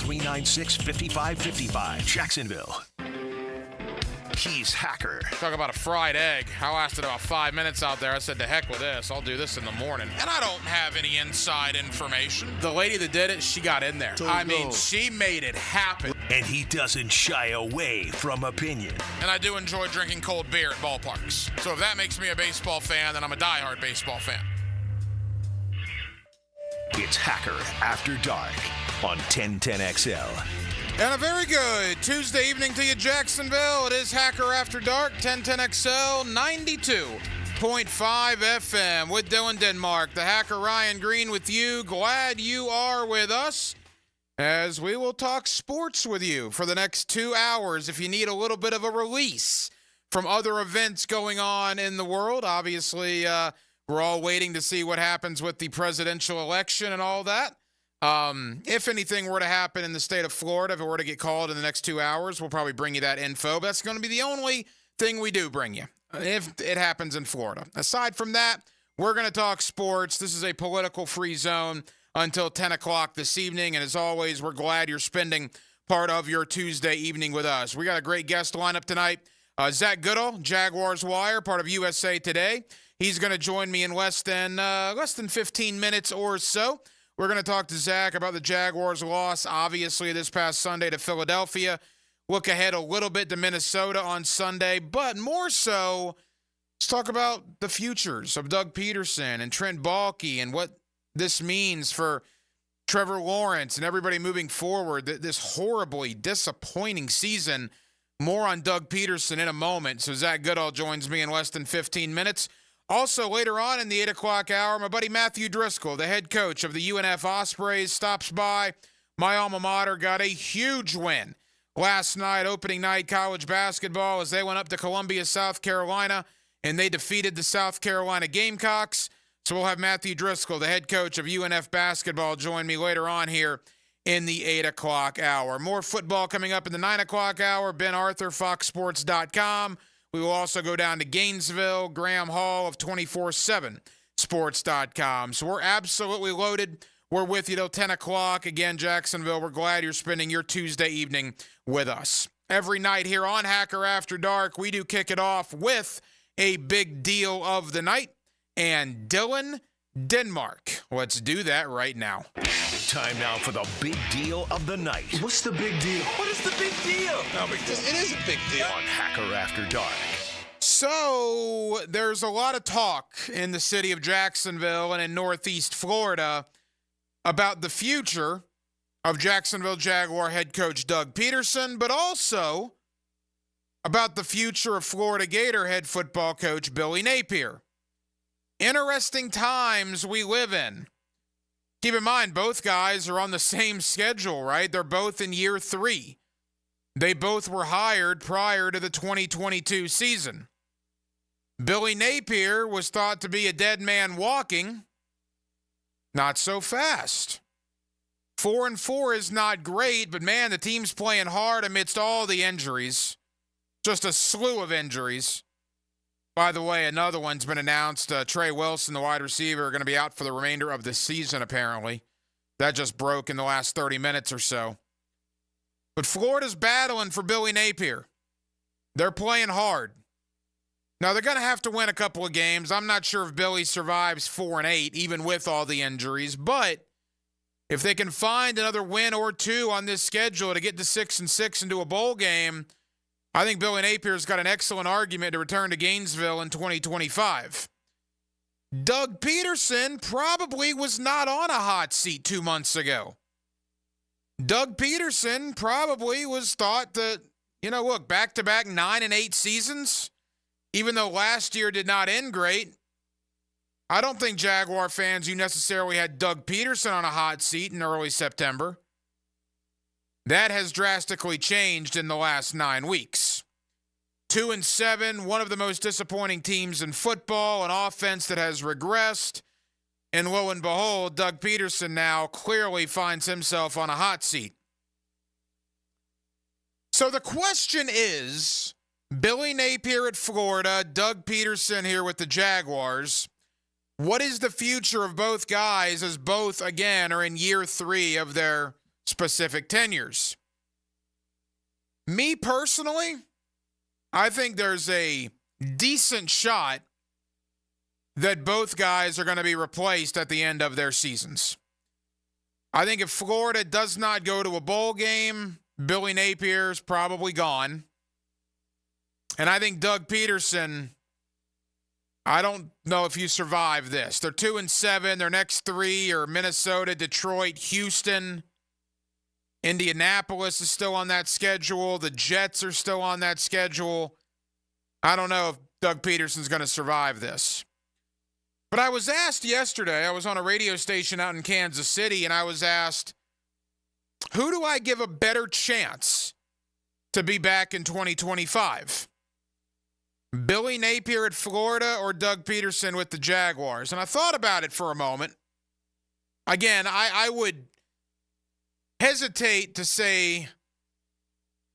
396-5555. Jacksonville. He's Hacker. Talk about a fried egg. I lasted about 5 minutes out there. I said, to heck with this. I'll do this in the morning. And I don't have any inside information. The lady that did it, she got in there. She made it happen. And he doesn't shy away from opinion. And I do enjoy drinking cold beer at ballparks. So if that makes me a baseball fan, then I'm a diehard baseball fan. It's Hacker After Dark on 1010XL. And a very good Tuesday evening to you, Jacksonville. It is Hacker After Dark, 1010XL, 92.5 FM with Dylan Denmark. The Hacker Ryan Green with you. Glad you are with us as we will talk sports with you for the next 2 hours. If you need a little bit of a release from other events going on in the world, obviously we're all waiting to see what happens with the presidential election and all that. If anything were to happen in the state of Florida, if it were to get called in the next 2 hours, we'll probably bring you that info. But that's going to be the only thing we do bring you if it happens in Florida. Aside from that, we're going to talk sports. This is a political-free zone until 10 o'clock this evening. And as always, we're glad you're spending part of your Tuesday evening with us. We got a great guest lineup tonight. Zach Goodall, Jaguars Wire, part of USA Today. He's going to join me in less than 15 minutes or so. We're going to talk to Zach about the Jaguars' loss, obviously, this past Sunday to Philadelphia. Look ahead a little bit to Minnesota on Sunday, but more so, let's talk about the futures of Doug Pederson and Trent Baalke and what this means for Trevor Lawrence and everybody moving forward. This horribly disappointing season. More on Doug Pederson in a moment. So Zach Goodall joins me in less than 15 minutes. Also, later on in the 8 o'clock hour, my buddy Matthew Driscoll, the head coach of the UNF Ospreys, stops by. My alma mater got a huge win last night, opening night college basketball, as they went up to Columbia, South Carolina, and they defeated the South Carolina Gamecocks. So we'll have Matthew Driscoll, the head coach of UNF basketball, join me later on here in the 8 o'clock hour. More football coming up in the 9 o'clock hour. Ben Arthur, FoxSports.com. We will also go down to Gainesville, Graham Hall of 247sports.com. So we're absolutely loaded. We're with you till 10 o'clock. Again, Jacksonville, we're glad you're spending your Tuesday evening with us. Every night here on Hacker After Dark, we do kick it off with a big deal of the night. And Dylan Denmark. Let's do that right now. Time now for the big deal of the night. What's the big deal? What is the big deal? No big deal. It is a big deal. On Hacker After Dark. So there's a lot of talk in the city of Jacksonville and in Northeast Florida about the future of Jacksonville Jaguar head coach Doug Pederson, but also about the future of Florida Gator head football coach Billy Napier. Interesting times we live in. Keep in mind, both guys are on the same schedule, right? They're both in year 3. They both were hired prior to the 2022 season. Billy Napier was thought to be a dead man walking. Not so fast. 4-4 is not great, but man, the team's playing hard amidst all the injuries. Just a slew of injuries. By the way, another one's been announced. Trey Wilson, the wide receiver, are going to be out for the remainder of the season, apparently. That just broke in the last 30 minutes or so. But Florida's battling for Billy Napier. They're playing hard. Now, they're going to have to win a couple of games. I'm not sure if Billy survives 4-8, even with all the injuries. But if they can find another win or two on this schedule to get to 6-6 into a bowl game, I think Billy Napier's got an excellent argument to return to Gainesville in 2025. Doug Pederson probably was not on a hot seat 2 months ago. Doug Pederson probably was thought that, look, back-to-back 9-8 seasons, even though last year did not end great. I don't think Jaguar fans, you necessarily had Doug Pederson on a hot seat in early September. That has drastically changed in the last 9 weeks. 2-7, one of the most disappointing teams in football, an offense that has regressed. And lo and behold, Doug Pederson now clearly finds himself on a hot seat. So the question is, Billy Napier at Florida, Doug Pederson here with the Jaguars. What is the future of both guys as both, again, are in year 3 of their specific tenures. Me personally, I think there's a decent shot that both guys are going to be replaced at the end of their seasons. I think if Florida does not go to a bowl game, Billy Napier's probably gone. And I think Doug Pederson, I don't know if you survive this. They're 2-7. Their next three are Minnesota, Detroit, Houston. Indianapolis is still on that schedule. The Jets are still on that schedule. I don't know if Doug Pederson's going to survive this. But I was asked yesterday, I was on a radio station out in Kansas City, and I was asked, who do I give a better chance to be back in 2025? Billy Napier at Florida or Doug Pederson with the Jaguars? And I thought about it for a moment. Again, I would hesitate to say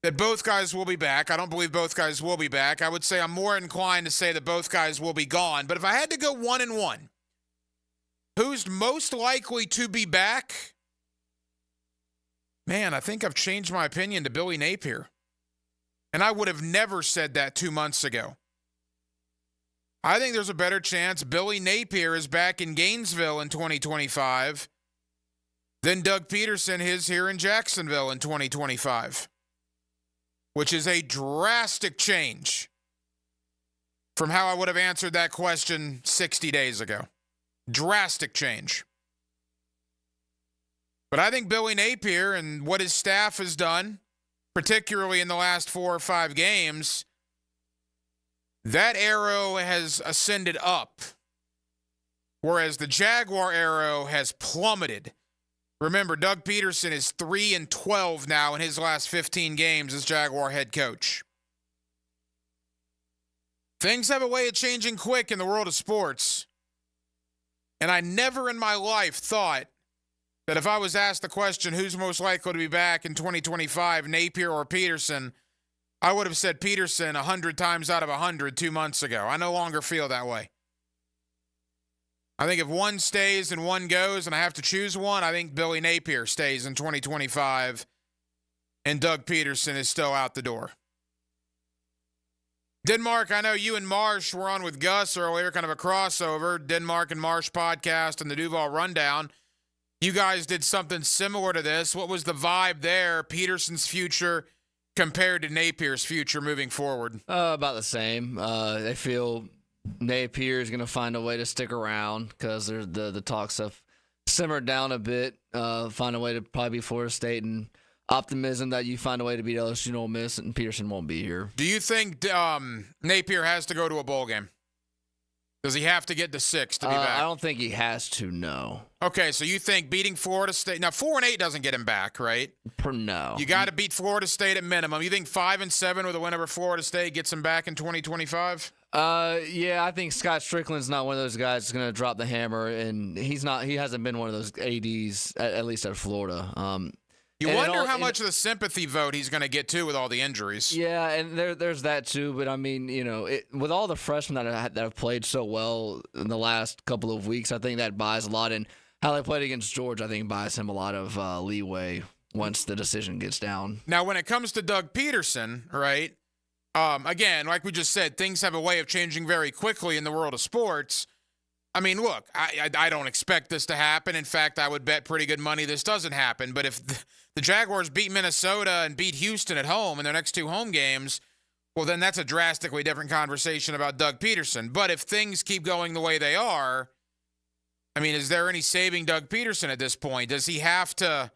that both guys will be back. I don't believe both guys will be back. I would say I'm more inclined to say that both guys will be gone. But if I had to go 1-1, who's most likely to be back? Man, I think I've changed my opinion to Billy Napier. And I would have never said that 2 months ago. I think there's a better chance Billy Napier is back in Gainesville in 2025 than Doug Pederson is here in Jacksonville in 2025, which is a drastic change from how I would have answered that question 60 days ago. Drastic change. But I think Billy Napier and what his staff has done, particularly in the last 4 or 5 games, that arrow has ascended up, whereas the Jaguar arrow has plummeted. Remember, Doug Pederson is 3-12 now in his last 15 games as Jaguar head coach. Things have a way of changing quick in the world of sports. And I never in my life thought that if I was asked the question, who's most likely to be back in 2025, Napier or Pederson, I would have said Pederson 100 times out of 100 2 months ago. I no longer feel that way. I think if one stays and one goes and I have to choose one, I think Billy Napier stays in 2025 and Doug Pederson is still out the door. Denmark, I know you and Marsh were on with Gus earlier, kind of a crossover, Denmark and Marsh podcast and the Duval Rundown. You guys did something similar to this. What was the vibe there, Pederson's future compared to Napier's future moving forward? About the same. They feel Napier is going to find a way to stick around because the talks have simmered down a bit. Find a way to probably be Florida State, and optimism that you find a way to beat LSU and Ole Miss, and Pederson won't be here. Do you think Napier has to go to a bowl game? Does he have to get to 6 to be back? I don't think he has to, no. Okay, so you think beating Florida State – now 4-8 doesn't get him back, right? No. You got to beat Florida State at minimum. You think 5-7 with a win over Florida State gets him back in 2025? Yeah, I think Scott Strickland's not one of those guys that's going to drop the hammer, and he hasn't been one of those ADs, at least at Florida. You wonder how much of the sympathy vote he's going to get, too, with all the injuries. Yeah, and there's that, too. But, I mean, with all the freshmen that have played so well in the last couple of weeks, I think that buys a lot. And how they played against Georgia, I think, buys him a lot of leeway once the decision gets down. Now, when it comes to Doug Pederson, right, again, like we just said, things have a way of changing very quickly in the world of sports. I mean, look, I don't expect this to happen. In fact, I would bet pretty good money this doesn't happen. But if the Jaguars beat Minnesota and beat Houston at home in their next 2 home games, well, then that's a drastically different conversation about Doug Pederson. But if things keep going the way they are, I mean, is there any saving Doug Pederson at this point? Does he have to,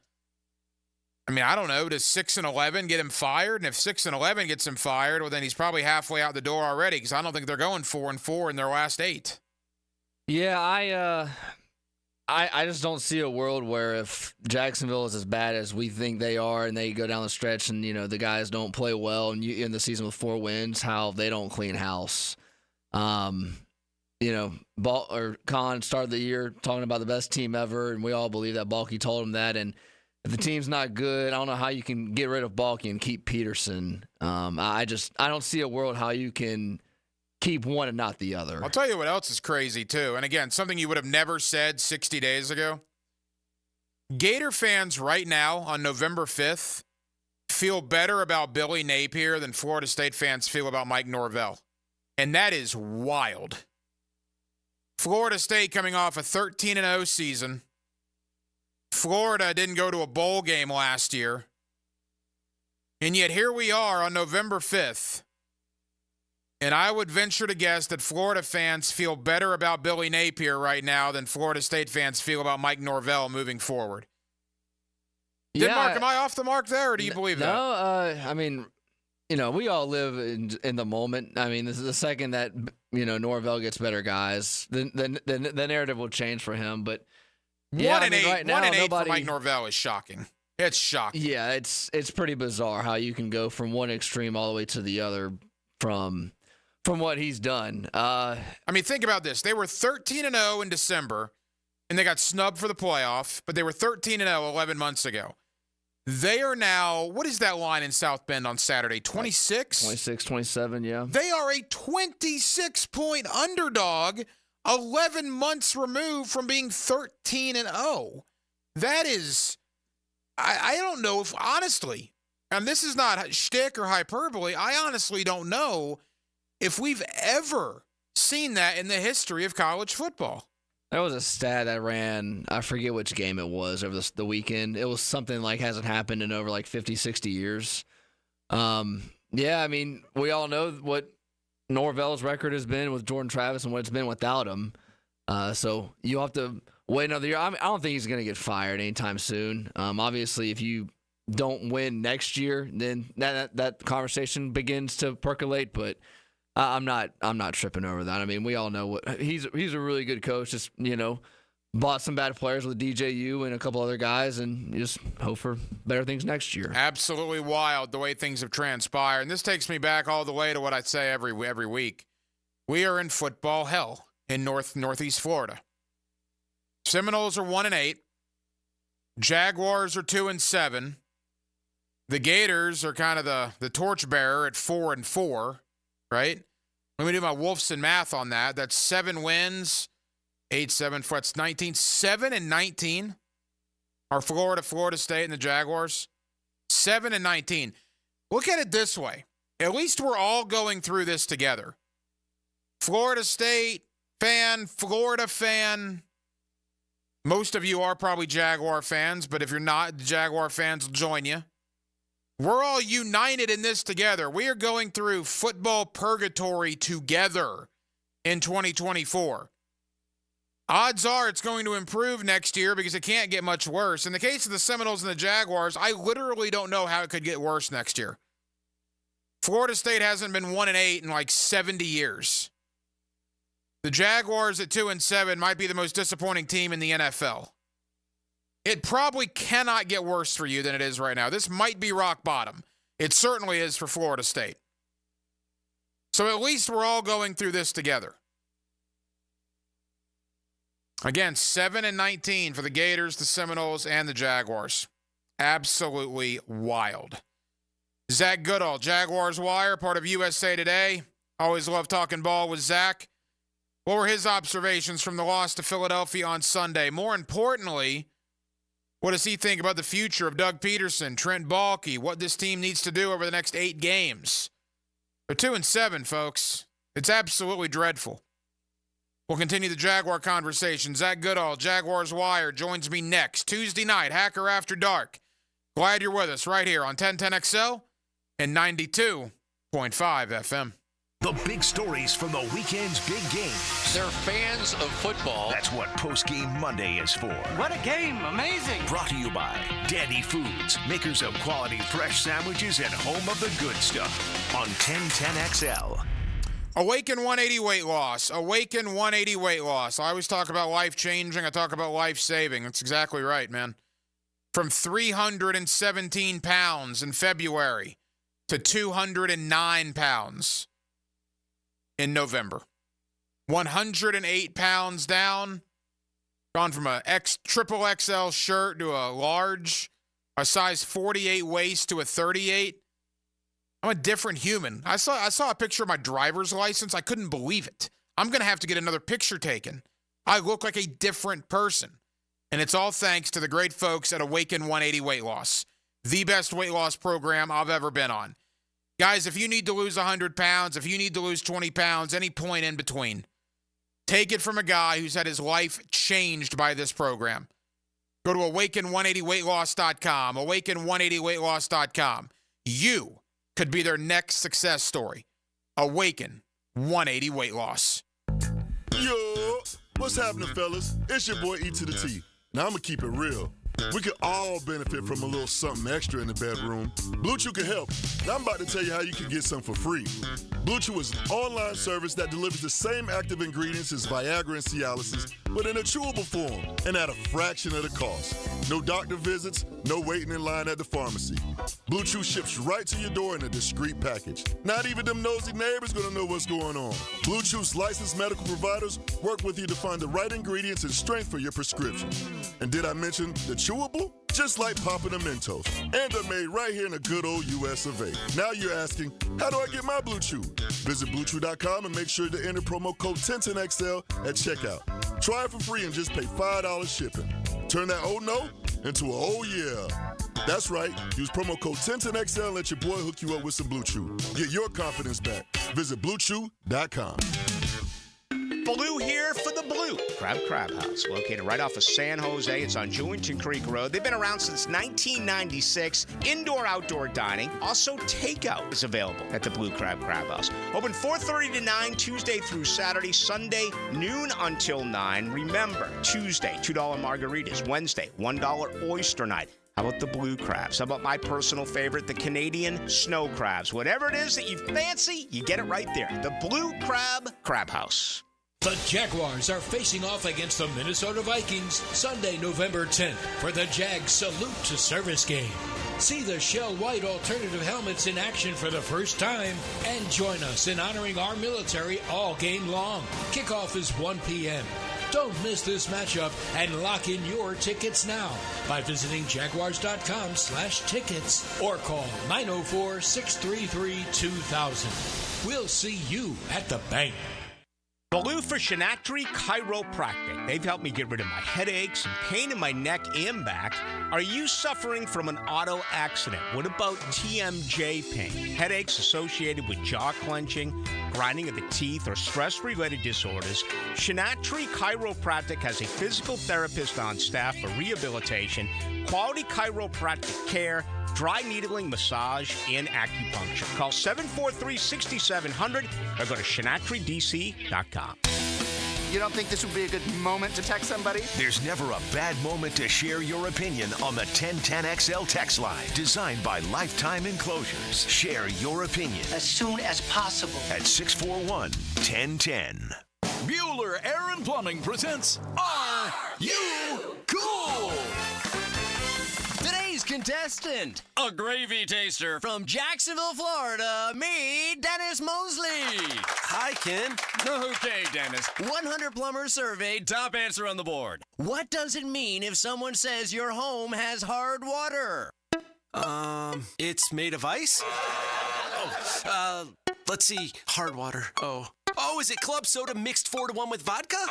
I mean, I don't know, does 6-11 get him fired? And if 6-11 gets him fired, well, then he's probably halfway out the door already because I don't think they're going 4-4 in their last 8. Yeah, I just don't see a world where if Jacksonville is as bad as we think they are and they go down the stretch and, the guys don't play well and you end the season with 4 wins, how they don't clean house. Con started the year talking about the best team ever, and we all believe that. Balky told him that, and if the team's not good, I don't know how you can get rid of Balky and keep Pederson. I don't see a world how you can keep one and not the other. I'll tell you what else is crazy, too. And, again, something you would have never said 60 days ago. Gator fans right now on November 5th feel better about Billy Napier than Florida State fans feel about Mike Norvell. And that is wild. Florida State coming off a 13-0 season. Florida didn't go to a bowl game last year. And yet here we are on November 5th. And I would venture to guess that Florida fans feel better about Billy Napier right now than Florida State fans feel about Mike Norvell moving forward. Mark, am I off the mark there, or do you believe that? No, I mean, we all live in the moment. I mean, this is the second that, Norvell gets better guys, the narrative will change for him. But yeah, 1-8 right now, for Mike Norvell is shocking. It's shocking. Yeah, it's pretty bizarre how you can go from one extreme all the way to the other from what he's done. I mean, think about this. They were 13-0 in December, and they got snubbed for the playoff, but they were 13-0 11 months ago. They are now, what is that line in South Bend on Saturday? 26? 26, 27, yeah. They are a 26-point underdog 11 months removed from being 13-0. That is, I don't know if, honestly, and this is not shtick or hyperbole, I honestly don't know if we've ever seen that in the history of college football. There was a stat I ran, I forget which game it was, over the weekend. It was something like hasn't happened in over 50, 60 years. Yeah, I mean, we all know what Norvell's record has been with Jordan Travis and what it's been without him. So you'll have to wait another year. I don't think he's going to get fired anytime soon. Obviously, if you don't win next year, then that conversation begins to percolate, but I'm not tripping over that. I mean, we all know what he's a really good coach. Just bought some bad players with DJU and a couple other guys, and you just hope for better things next year. Absolutely wild the way things have transpired, and this takes me back all the way to what I say every week. We are in football hell in Northeast Florida. Seminoles are 1-8. Jaguars are 2-7. The Gators are kind of the torchbearer at 4-4. Right? Let me do my Wolfson math on that. That's 7 wins, 8, 7, 4, that's 19. 7-19 are Florida State, and the Jaguars. 7-19. Look at it this way. At least we're all going through this together. Florida State fan, Florida fan. Most of you are probably Jaguar fans, but if you're not, the Jaguar fans will join you. We're all united in this together. We are going through football purgatory together in 2024. Odds are it's going to improve next year because it can't get much worse. In the case of the Seminoles and the Jaguars, I literally don't know how it could get worse next year. Florida State hasn't been 1-8 in 70 years. The Jaguars at 2-7 might be the most disappointing team in the NFL. It probably cannot get worse for you than it is right now. This might be rock bottom. It certainly is for Florida State. So at least we're all going through this together. Again, 7-19 for the Gators, the Seminoles, and the Jaguars. Absolutely wild. Zach Goodall, Jaguars Wire, part of USA Today. Always love talking ball with Zach. What were his observations from the loss to Philadelphia on Sunday? More importantly, what does he think about the future of Doug Pederson, Trent Baalke, what this team needs to do over the next 8 games? They're 2-7, folks. It's absolutely dreadful. We'll continue the Jaguar conversation. Zach Goodall, Jaguars Wire, joins me next Tuesday night, Hacker After Dark. Glad you're with us right here on 1010XL and 92.5 FM. The big stories from the weekend's big games. They're fans of football. That's what Postgame Monday is for. What a game. Amazing. Brought to you by Daddy Foods, makers of quality fresh sandwiches and home of the good stuff on 1010XL. Awaken 180 weight loss. Awaken 180 weight loss. I always talk about life-changing. I talk about life-saving. That's exactly right, man. From 317 pounds in February to 209 pounds in November. 108 pounds down. Gone from a triple XL shirt to a large, a size 48 waist to a 38. I'm a different human. I saw a picture of my driver's license. I couldn't believe it. I'm going to have to get another picture taken. I look like a different person. And it's all thanks to the great folks at Awaken 180 Weight Loss, the best weight loss program I've ever been on. Guys, if you need to lose 100 pounds, if you need to lose 20 pounds, any point in between, take it from a guy who's had his life changed by this program. Go to awaken180weightloss.com, awaken180weightloss.com. You could be their next success story. Awaken 180 Weight Loss. Yo, what's happening, fellas? It's your boy E to the T. Now, I'm going to keep it real. We could all benefit from a little something extra in the bedroom. Blue Chew can help. Now I'm about to tell you how you can get some for free. Blue Chew is an online service that delivers the same active ingredients as Viagra and Cialis, but in a chewable form and at a fraction of the cost. No doctor visits, no waiting in line at the pharmacy. Blue Chew ships right to your door in a discreet package. Not even them nosy neighbors gonna know what's going on. Blue Chew's licensed medical providers work with you to find the right ingredients and strength for your prescription. And did I mention the chewable? Just like popping a Mentos. And they're made right here in the good old US of A. Now you're asking, how do I get my Blue Chew? Visit BlueChew.com and make sure to enter promo code 1010XL at checkout. Try it for free and just pay $5 shipping. Turn that oh no into a oh yeah. That's right. Use promo code 1010XL and let your boy hook you up with some Blue Chew. Get your confidence back. Visit BlueChew.com. Blue here for the Blue Crab House, located right off of San Jose. It's on Jewington Creek Road. They've been around since 1996. Indoor-outdoor dining. Also, takeout is available at the Blue Crab House. Open 4:30 to 9, Tuesday through Saturday. Sunday, noon until 9. Remember, Tuesday, $2 margaritas. Wednesday, $1 oyster night. How about the blue crabs? How about my personal favorite, the Canadian snow crabs? Whatever it is that you fancy, you get it right there. The Blue Crab House. The Jaguars are facing off against the Minnesota Vikings Sunday, November 10th for the Jag Salute to Service game. See the Shell White alternative helmets in action for the first time and join us in honoring our military all game long. Kickoff is 1 p.m. Don't miss this matchup and lock in your tickets now by visiting jaguars.com/tickets or call 904-633-2000. We'll see you at the bank. Blue for Shinatri Chiropractic. They've helped me get rid of my headaches and pain in my neck and back. Are you suffering from an auto accident? What about TMJ pain? Headaches associated with jaw clenching, grinding of the teeth, or stress-related disorders? Shinatri Chiropractic has a physical therapist on staff for rehabilitation, quality chiropractic care, dry needling, massage, and acupuncture. Call 743-6700 or go to shinatridc.com. You don't think this would be a good moment to text somebody? There's never a bad moment to share your opinion on the 1010XL text line, designed by Lifetime Enclosures. Share your opinion as soon as possible at 641-1010. Bueller Air and Plumbing presents Are You Cool? Today's contestant, a gravy taster from Jacksonville, Florida, me, Dennis Mosley. Hi, Ken. Okay, Dennis. 100 plumbers surveyed, top answer on the board. What does it mean if someone says your home has hard water? It's made of ice? Let's see, hard water. Oh, is it club soda mixed 4-to-1 with vodka?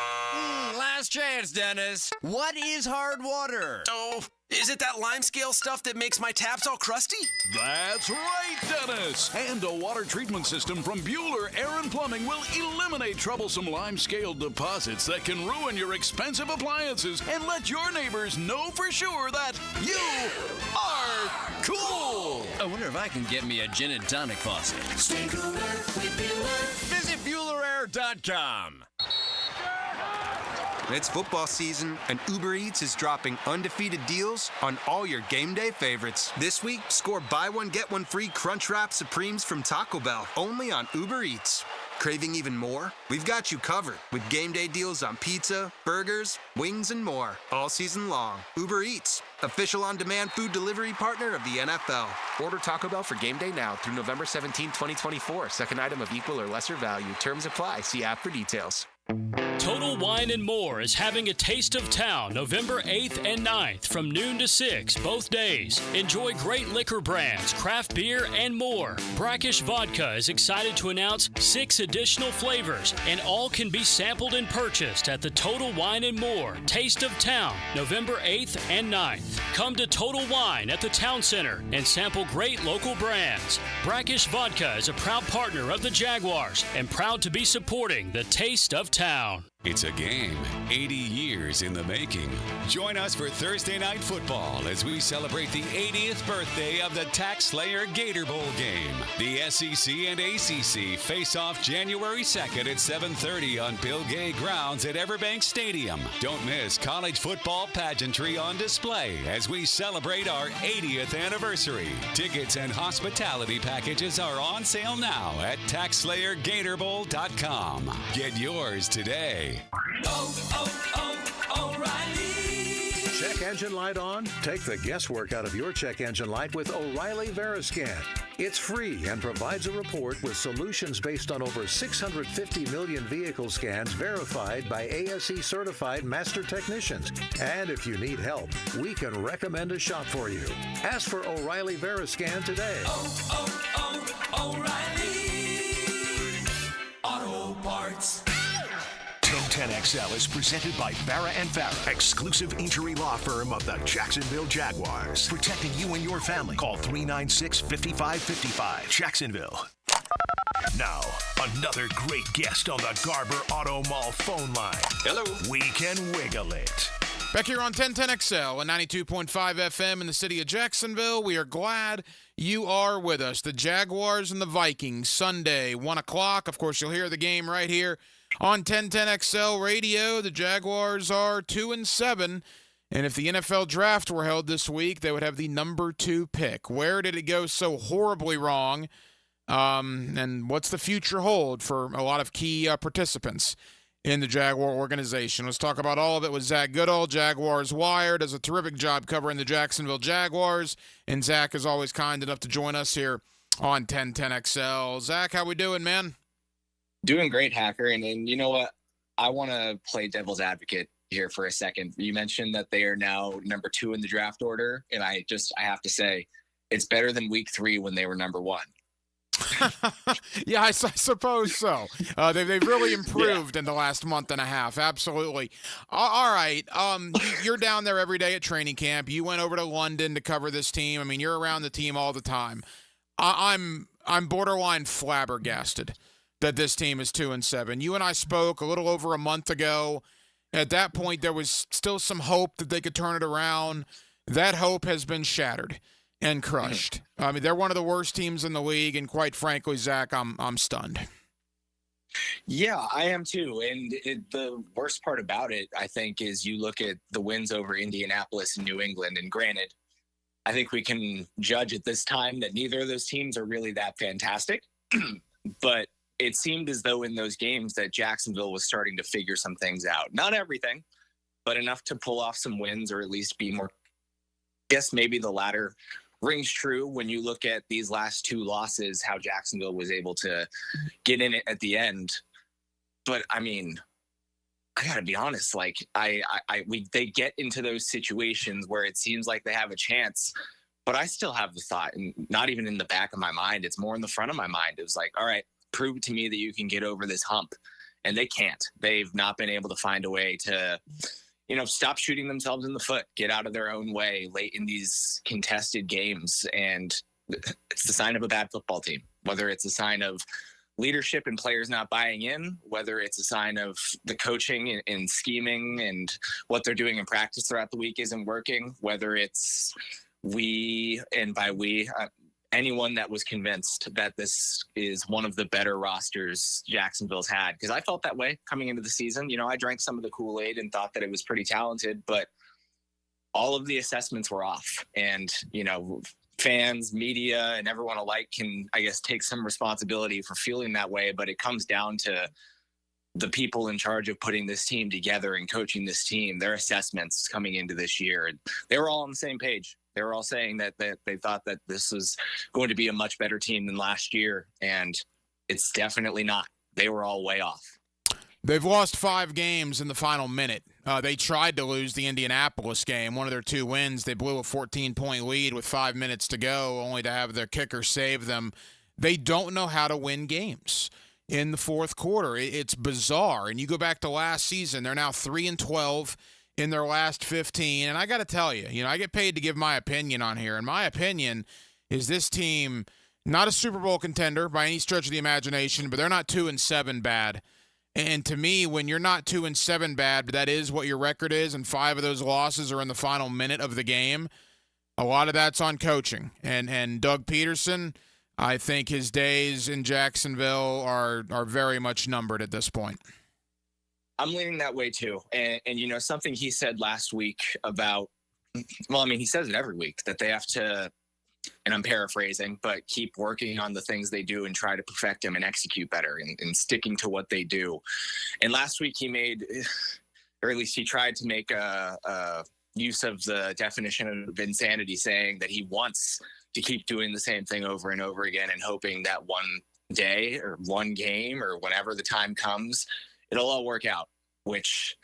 Last chance, Dennis. What is hard water? Oh, is it that lime scale stuff that makes my taps all crusty? That's right, Dennis. And a water treatment system from Bueller Air and Plumbing will eliminate troublesome lime scale deposits that can ruin your expensive appliances and let your neighbors know for sure that you are cool. I wonder if I can get me a gin and tonic faucet. Stay cooler with Bueller. Visit BuellerAir.com. It's football season, and Uber Eats is dropping undefeated deals on all your game day favorites. This week, score buy one, get one free Crunchwrap Supremes from Taco Bell, only on Uber Eats. Craving even more? We've got you covered with game day deals on pizza, burgers, wings, and more all season long. Uber Eats, official on-demand food delivery partner of the NFL. Order Taco Bell for game day now through November 17, 2024. Second item of equal or lesser value. Terms apply. See app for details. Total Wine and More is having a Taste of Town November 8th and 9th from noon to 6 both days. Enjoy great liquor brands, craft beer, and more. Brackish Vodka is excited to announce 6 additional flavors, and all can be sampled and purchased at the Total Wine and More Taste of Town November 8th and 9th. Come to Total Wine at the Town Center and sample great local brands. Brackish Vodka is a proud partner of the Jaguars and proud to be supporting the Taste of Town. It's a game 80 years in the making. Join us for Thursday Night Football as we celebrate the 80th birthday of the Tax Slayer Gator Bowl game. The SEC and ACC face off January 2nd at 7:30 on Bill Gay grounds at Everbank Stadium. Don't miss college football pageantry on display as we celebrate our 80th anniversary. Tickets and hospitality packages are on sale now at TaxSlayerGatorBowl.com. Get yours today. O'Reilly. Check engine light on? Take the guesswork out of your check engine light with O'Reilly Veriscan. It's free and provides a report with solutions based on over 650 million vehicle scans verified by ASE certified master technicians. And if you need help, we can recommend a shop for you. Ask for O'Reilly Veriscan today. O'Reilly Auto Parts. 1010XL is presented by Farah & Farah, exclusive injury law firm of the Jacksonville Jaguars. Protecting you and your family. Call 396-5555. Jacksonville. Now, another great guest on the Garber Auto Mall phone line. Hello. We can wiggle it. Back here on 1010XL and 92.5 FM in the city of Jacksonville. We are glad you are with us. The Jaguars and the Vikings, Sunday, 1 o'clock. Of course, you'll hear the game right here on 1010XL radio. The Jaguars are 2-7, and if the NFL draft were held this week, they would have the number 2 pick. Where did it go so horribly wrong? And what's the future hold for a lot of key participants in the Jaguar organization? Let's talk about all of it with Zach Goodall. Jaguars Wire does a terrific job covering the Jacksonville Jaguars, and Zach is always kind enough to join us here on 1010XL. Zach, how we doing, man? Doing great, Hacker. And you know what? I want to play devil's advocate here for a second. You mentioned that they are now number 2 in the draft order. And I have to say, it's better than week 3 when they were number 1. Yeah, I suppose so. They've really improved in the last month and a half. Absolutely. All right. You're down there every day at training camp. You went over to London to cover this team. I mean, you're around the team all the time. I'm borderline flabbergasted that this team is 2-7. You and I spoke a little over a month ago. At that point, there was still some hope that they could turn it around. That hope has been shattered and crushed. I mean, they're one of the worst teams in the league, and quite frankly, Zach, I'm stunned. Yeah, I am too. And the worst part about it, I think, is you look at the wins over Indianapolis and New England, and granted, I think we can judge at this time that neither of those teams are really that fantastic. But it seemed as though in those games that Jacksonville was starting to figure some things out. Not everything, but enough to pull off some wins, or at least be more. I guess maybe the latter rings true when you look at these last 2 losses, how Jacksonville was able to get in it at the end. But I mean, I gotta be honest, like they get into those situations where it seems like they have a chance, but I still have the thought, and not even in the back of my mind, it's more in the front of my mind. It was like, all right, prove to me that you can get over this hump. And they can't. They've not been able to find a way to, stop shooting themselves in the foot, get out of their own way late in these contested games. And it's the sign of a bad football team, whether it's a sign of leadership and players not buying in, whether it's a sign of the coaching and scheming and what they're doing in practice throughout the week isn't working, whether it's anyone that was convinced that this is one of the better rosters Jacksonville's had. Because I felt that way coming into the season. I drank some of the Kool-Aid and thought that it was pretty talented, but all of the assessments were off. And, fans, media, and everyone alike can, I guess, take some responsibility for feeling that way. But it comes down to the people in charge of putting this team together and coaching this team, their assessments coming into this year. And they were all on the same page. They were all saying that they thought that this was going to be a much better team than last year, and it's definitely not. They were all way off. They've lost 5 games in the final minute. They tried to lose the Indianapolis game, one of their 2 wins. They blew a 14-point lead with 5 minutes to go, only to have their kicker save them. They don't know how to win games in the fourth quarter. It's bizarre. And you go back to last season, they're now 3-12 in their last 15. And I got to tell you, I get paid to give my opinion on here. And my opinion is this team, not a Super Bowl contender by any stretch of the imagination, but they're not 2-7 bad. And to me, when you're not 2-7 bad, but that is what your record is, and 5 of those losses are in the final minute of the game, a lot of that's on coaching. And Doug Pederson, I think his days in Jacksonville are very much numbered at this point. I'm leaning that way too. And something he said last week about, he says it every week, that they have to, and I'm paraphrasing, but keep working on the things they do and try to perfect them and execute better and sticking to what they do. And last week he made, or at least he tried to make a use of the definition of insanity, saying that he wants to keep doing the same thing over and over again and hoping that one day or one game or whenever the time comes, it'll all work out, which,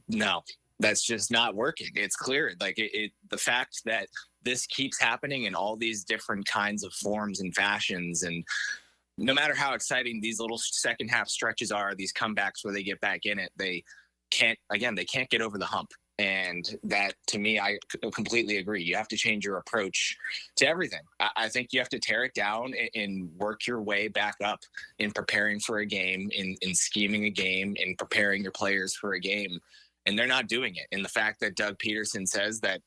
no, that's just not working. It's clear. The fact that this keeps happening in all these different kinds of forms and fashions, and no matter how exciting these little second half stretches are, these comebacks where they get back in it, they can't get over the hump. And that, to me, I completely agree. You have to change your approach to everything. I think you have to tear it down and work your way back up in preparing for a game, in scheming a game, in preparing your players for a game. And they're not doing it. And the fact that Doug Pederson says that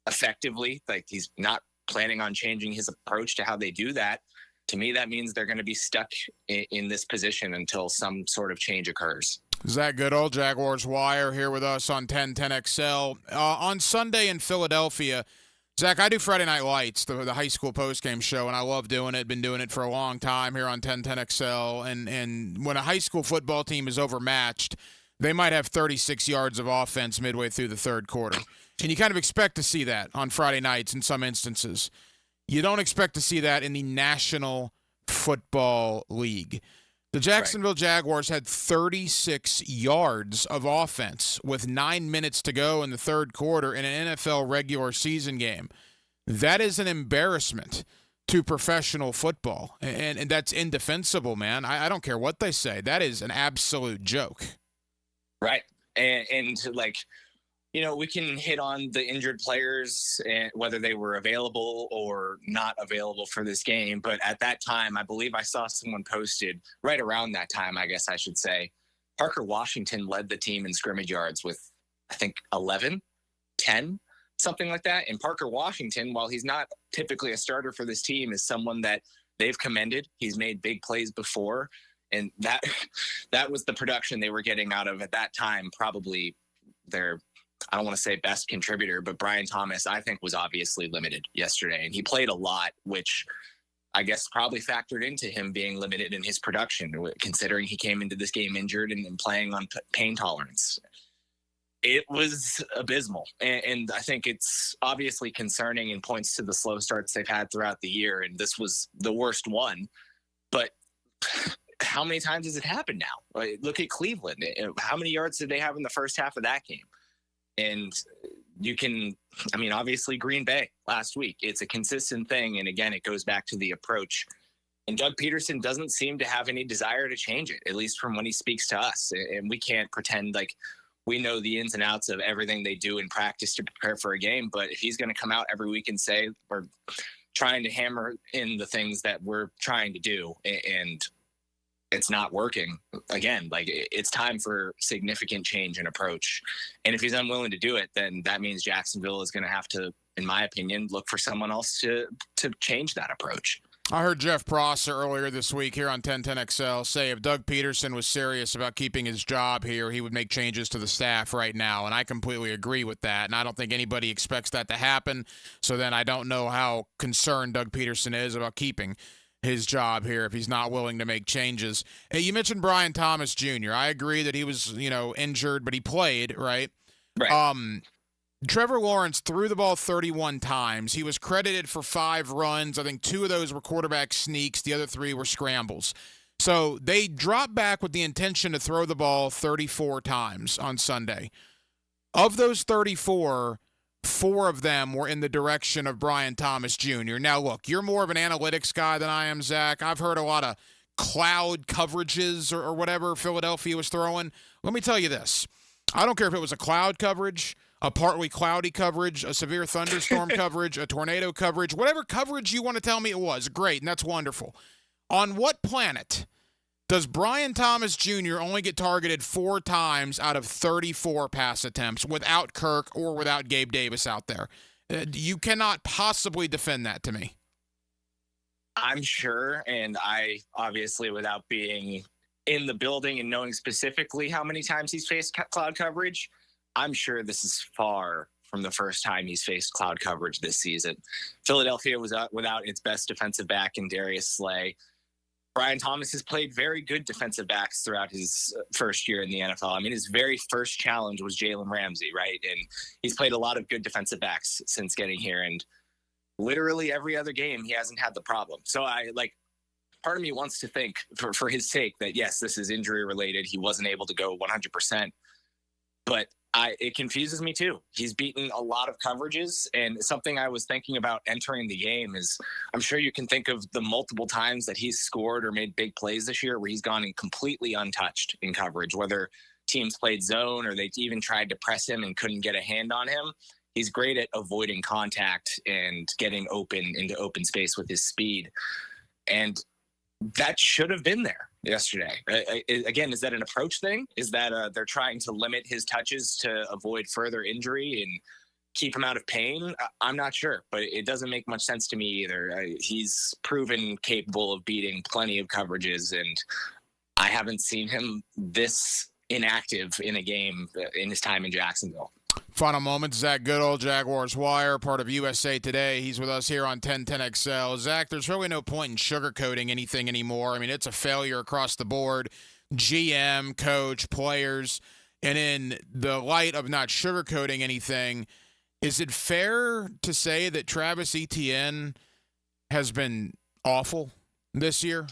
effectively, he's not planning on changing his approach to how they do that, to me, that means they're going to be stuck in this position until some sort of change occurs. Zach Goodall, Jaguars Wire, here with us on 1010XL. On Sunday in Philadelphia, Zach, I do Friday Night Lights, the high school postgame show, and I love doing it. Been doing it for a long time here on 1010XL. And when a high school football team is overmatched, they might have 36 yards of offense midway through the third quarter. And you kind of expect to see that on Friday nights in some instances. You don't expect to see that in the National Football League. The Jacksonville Jaguars had 36 yards of offense with 9 minutes to go in the third quarter in an NFL regular season game. That is an embarrassment to professional football, and that's indefensible, man. I don't care what they say. That is an absolute joke. Right. And we can hit on the injured players and whether they were available or not available for this game. But at that time, I believe I saw someone posted right around that time, I guess I should say, Parker Washington led the team in scrimmage yards with, I think, 11, 10, something like that. And Parker Washington, while he's not typically a starter for this team, is someone that they've commended. He's made big plays before. And that was the production they were getting out of, at that time, probably their, I don't want to say best contributor, but Brian Thomas, I think, was obviously limited yesterday. And he played a lot, which I guess probably factored into him being limited in his production, considering he came into this game injured and playing on pain tolerance. It was abysmal. And I think it's obviously concerning and points to the slow starts they've had throughout the year. And this was the worst one. But how many times has it happened now? Look at Cleveland. How many yards did they have in the first half of that game? And you can, obviously Green Bay last week, it's a consistent thing. And again, it goes back to the approach. And Doug Pederson doesn't seem to have any desire to change it, at least from when he speaks to us. And we can't pretend like we know the ins and outs of everything they do in practice to prepare for a game. But if he's going to come out every week and say, we're trying to hammer in the things that we're trying to do, and it's not working, again, it's time for significant change in approach. And if he's unwilling to do it, then that means Jacksonville is going to have to, in my opinion, look for someone else to change that approach. I heard Jeff Prosser earlier this week here on 1010XL say if Doug Pederson was serious about keeping his job here, he would make changes to the staff right now. And I completely agree with that. And I don't think anybody expects that to happen. So then I don't know how concerned Doug Pederson is about keeping his job here if he's not willing to make changes. Hey, you mentioned Brian Thomas Jr. I agree that he was, injured, but he played, right? Right. Trevor Lawrence threw the ball 31 times. He was credited for 5 runs. I think 2 of those were quarterback sneaks. The other 3 were scrambles. So they dropped back with the intention to throw the ball 34 times on Sunday. Of those 34, 4 of them were in the direction of Brian Thomas Jr. Now, look, you're more of an analytics guy than I am, Zach. I've heard a lot of cloud coverages or whatever Philadelphia was throwing. Let me tell you this. I don't care if it was a cloud coverage, a partly cloudy coverage, a severe thunderstorm coverage, a tornado coverage, whatever coverage you want to tell me it was. Great, and that's wonderful. On what planet does Brian Thomas Jr. only get targeted 4 times out of 34 pass attempts without Kirk or without Gabe Davis out there? You cannot possibly defend that to me. I'm sure, and I obviously, without being in the building and knowing specifically how many times he's faced cloud coverage, I'm sure this is far from the first time he's faced cloud coverage this season. Philadelphia was without its best defensive back in Darius Slay. Brian Thomas has played very good defensive backs throughout his first year in the NFL. I mean, his very first challenge was Jalen Ramsey, right? And he's played a lot of good defensive backs since getting here. And literally every other game, he hasn't had the problem. So part of me wants to think for his sake that, yes, this is injury related. He wasn't able to go 100%. But it confuses me too. He's beaten a lot of coverages, and something I was thinking about entering the game is I'm sure you can think of the multiple times that he's scored or made big plays this year where he's gone in completely untouched in coverage, whether teams played zone or they even tried to press him and couldn't get a hand on him. He's great at avoiding contact and getting open into open space with his speed. And that should have been there yesterday. Again, is that an approach thing? Is that they're trying to limit his touches to avoid further injury and keep him out of pain? I'm not sure, but it doesn't make much sense to me either. He's proven capable of beating plenty of coverages, and I haven't seen him this inactive in a game in his time in Jacksonville. Final moments, Zach Goodall, Jaguars Wire, part of USA Today. He's with us here on 1010XL. Zach, there's really no point in sugarcoating anything anymore. I mean, it's a failure across the board. GM, coach, players. And in the light of not sugarcoating anything, is it fair to say that Travis Etienne has been awful this year?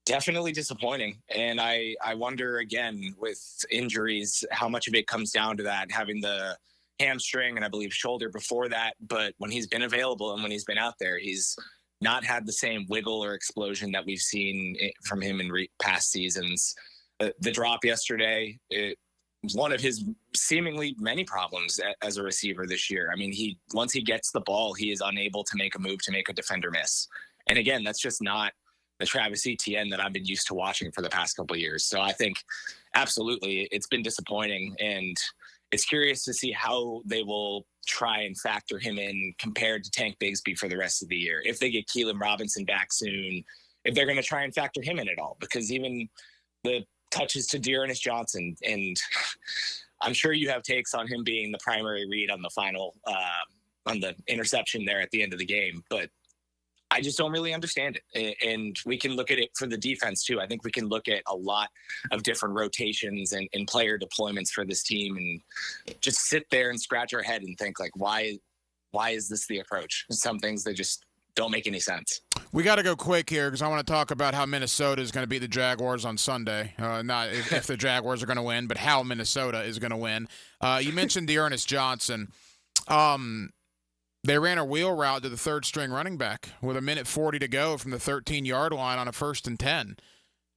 Definitely disappointing. And I wonder, again, with injuries, how much of it comes down to that, having the hamstring and I believe shoulder before that. But when he's been available and when he's been out there, he's not had the same wiggle or explosion that we've seen from him in past seasons. The drop yesterday, it was one of his seemingly many problems as a receiver this year. I mean, once he gets the ball, he is unable to make a move to make a defender miss. And again, that's just not the Travis Etienne that I've been used to watching for the past couple of years. So I think absolutely it's been disappointing, and it's curious to see how they will try and factor him in compared to Tank Bigsby for the rest of the year. If they get Keelan Robinson back soon, if they're going to try and factor him in at all, because even the touches to Dearness Johnson, and I'm sure you have takes on him being the primary read on the final, on the interception there at the end of the game, but I just don't really understand it. And we can look at it for the defense too. I think we can look at a lot of different rotations and player deployments for this team and just sit there and scratch our head and think, like, why is this the approach? Some things that just don't make any sense. We got to go quick here because I want to talk about how Minnesota is going to beat the Jaguars on Sunday. Not if the Jaguars are going to win, but how Minnesota is going to win. You mentioned Dearness Johnson. They ran a wheel route to the third-string running back with 1:40 to go from the 13-yard line on a 1st and 10.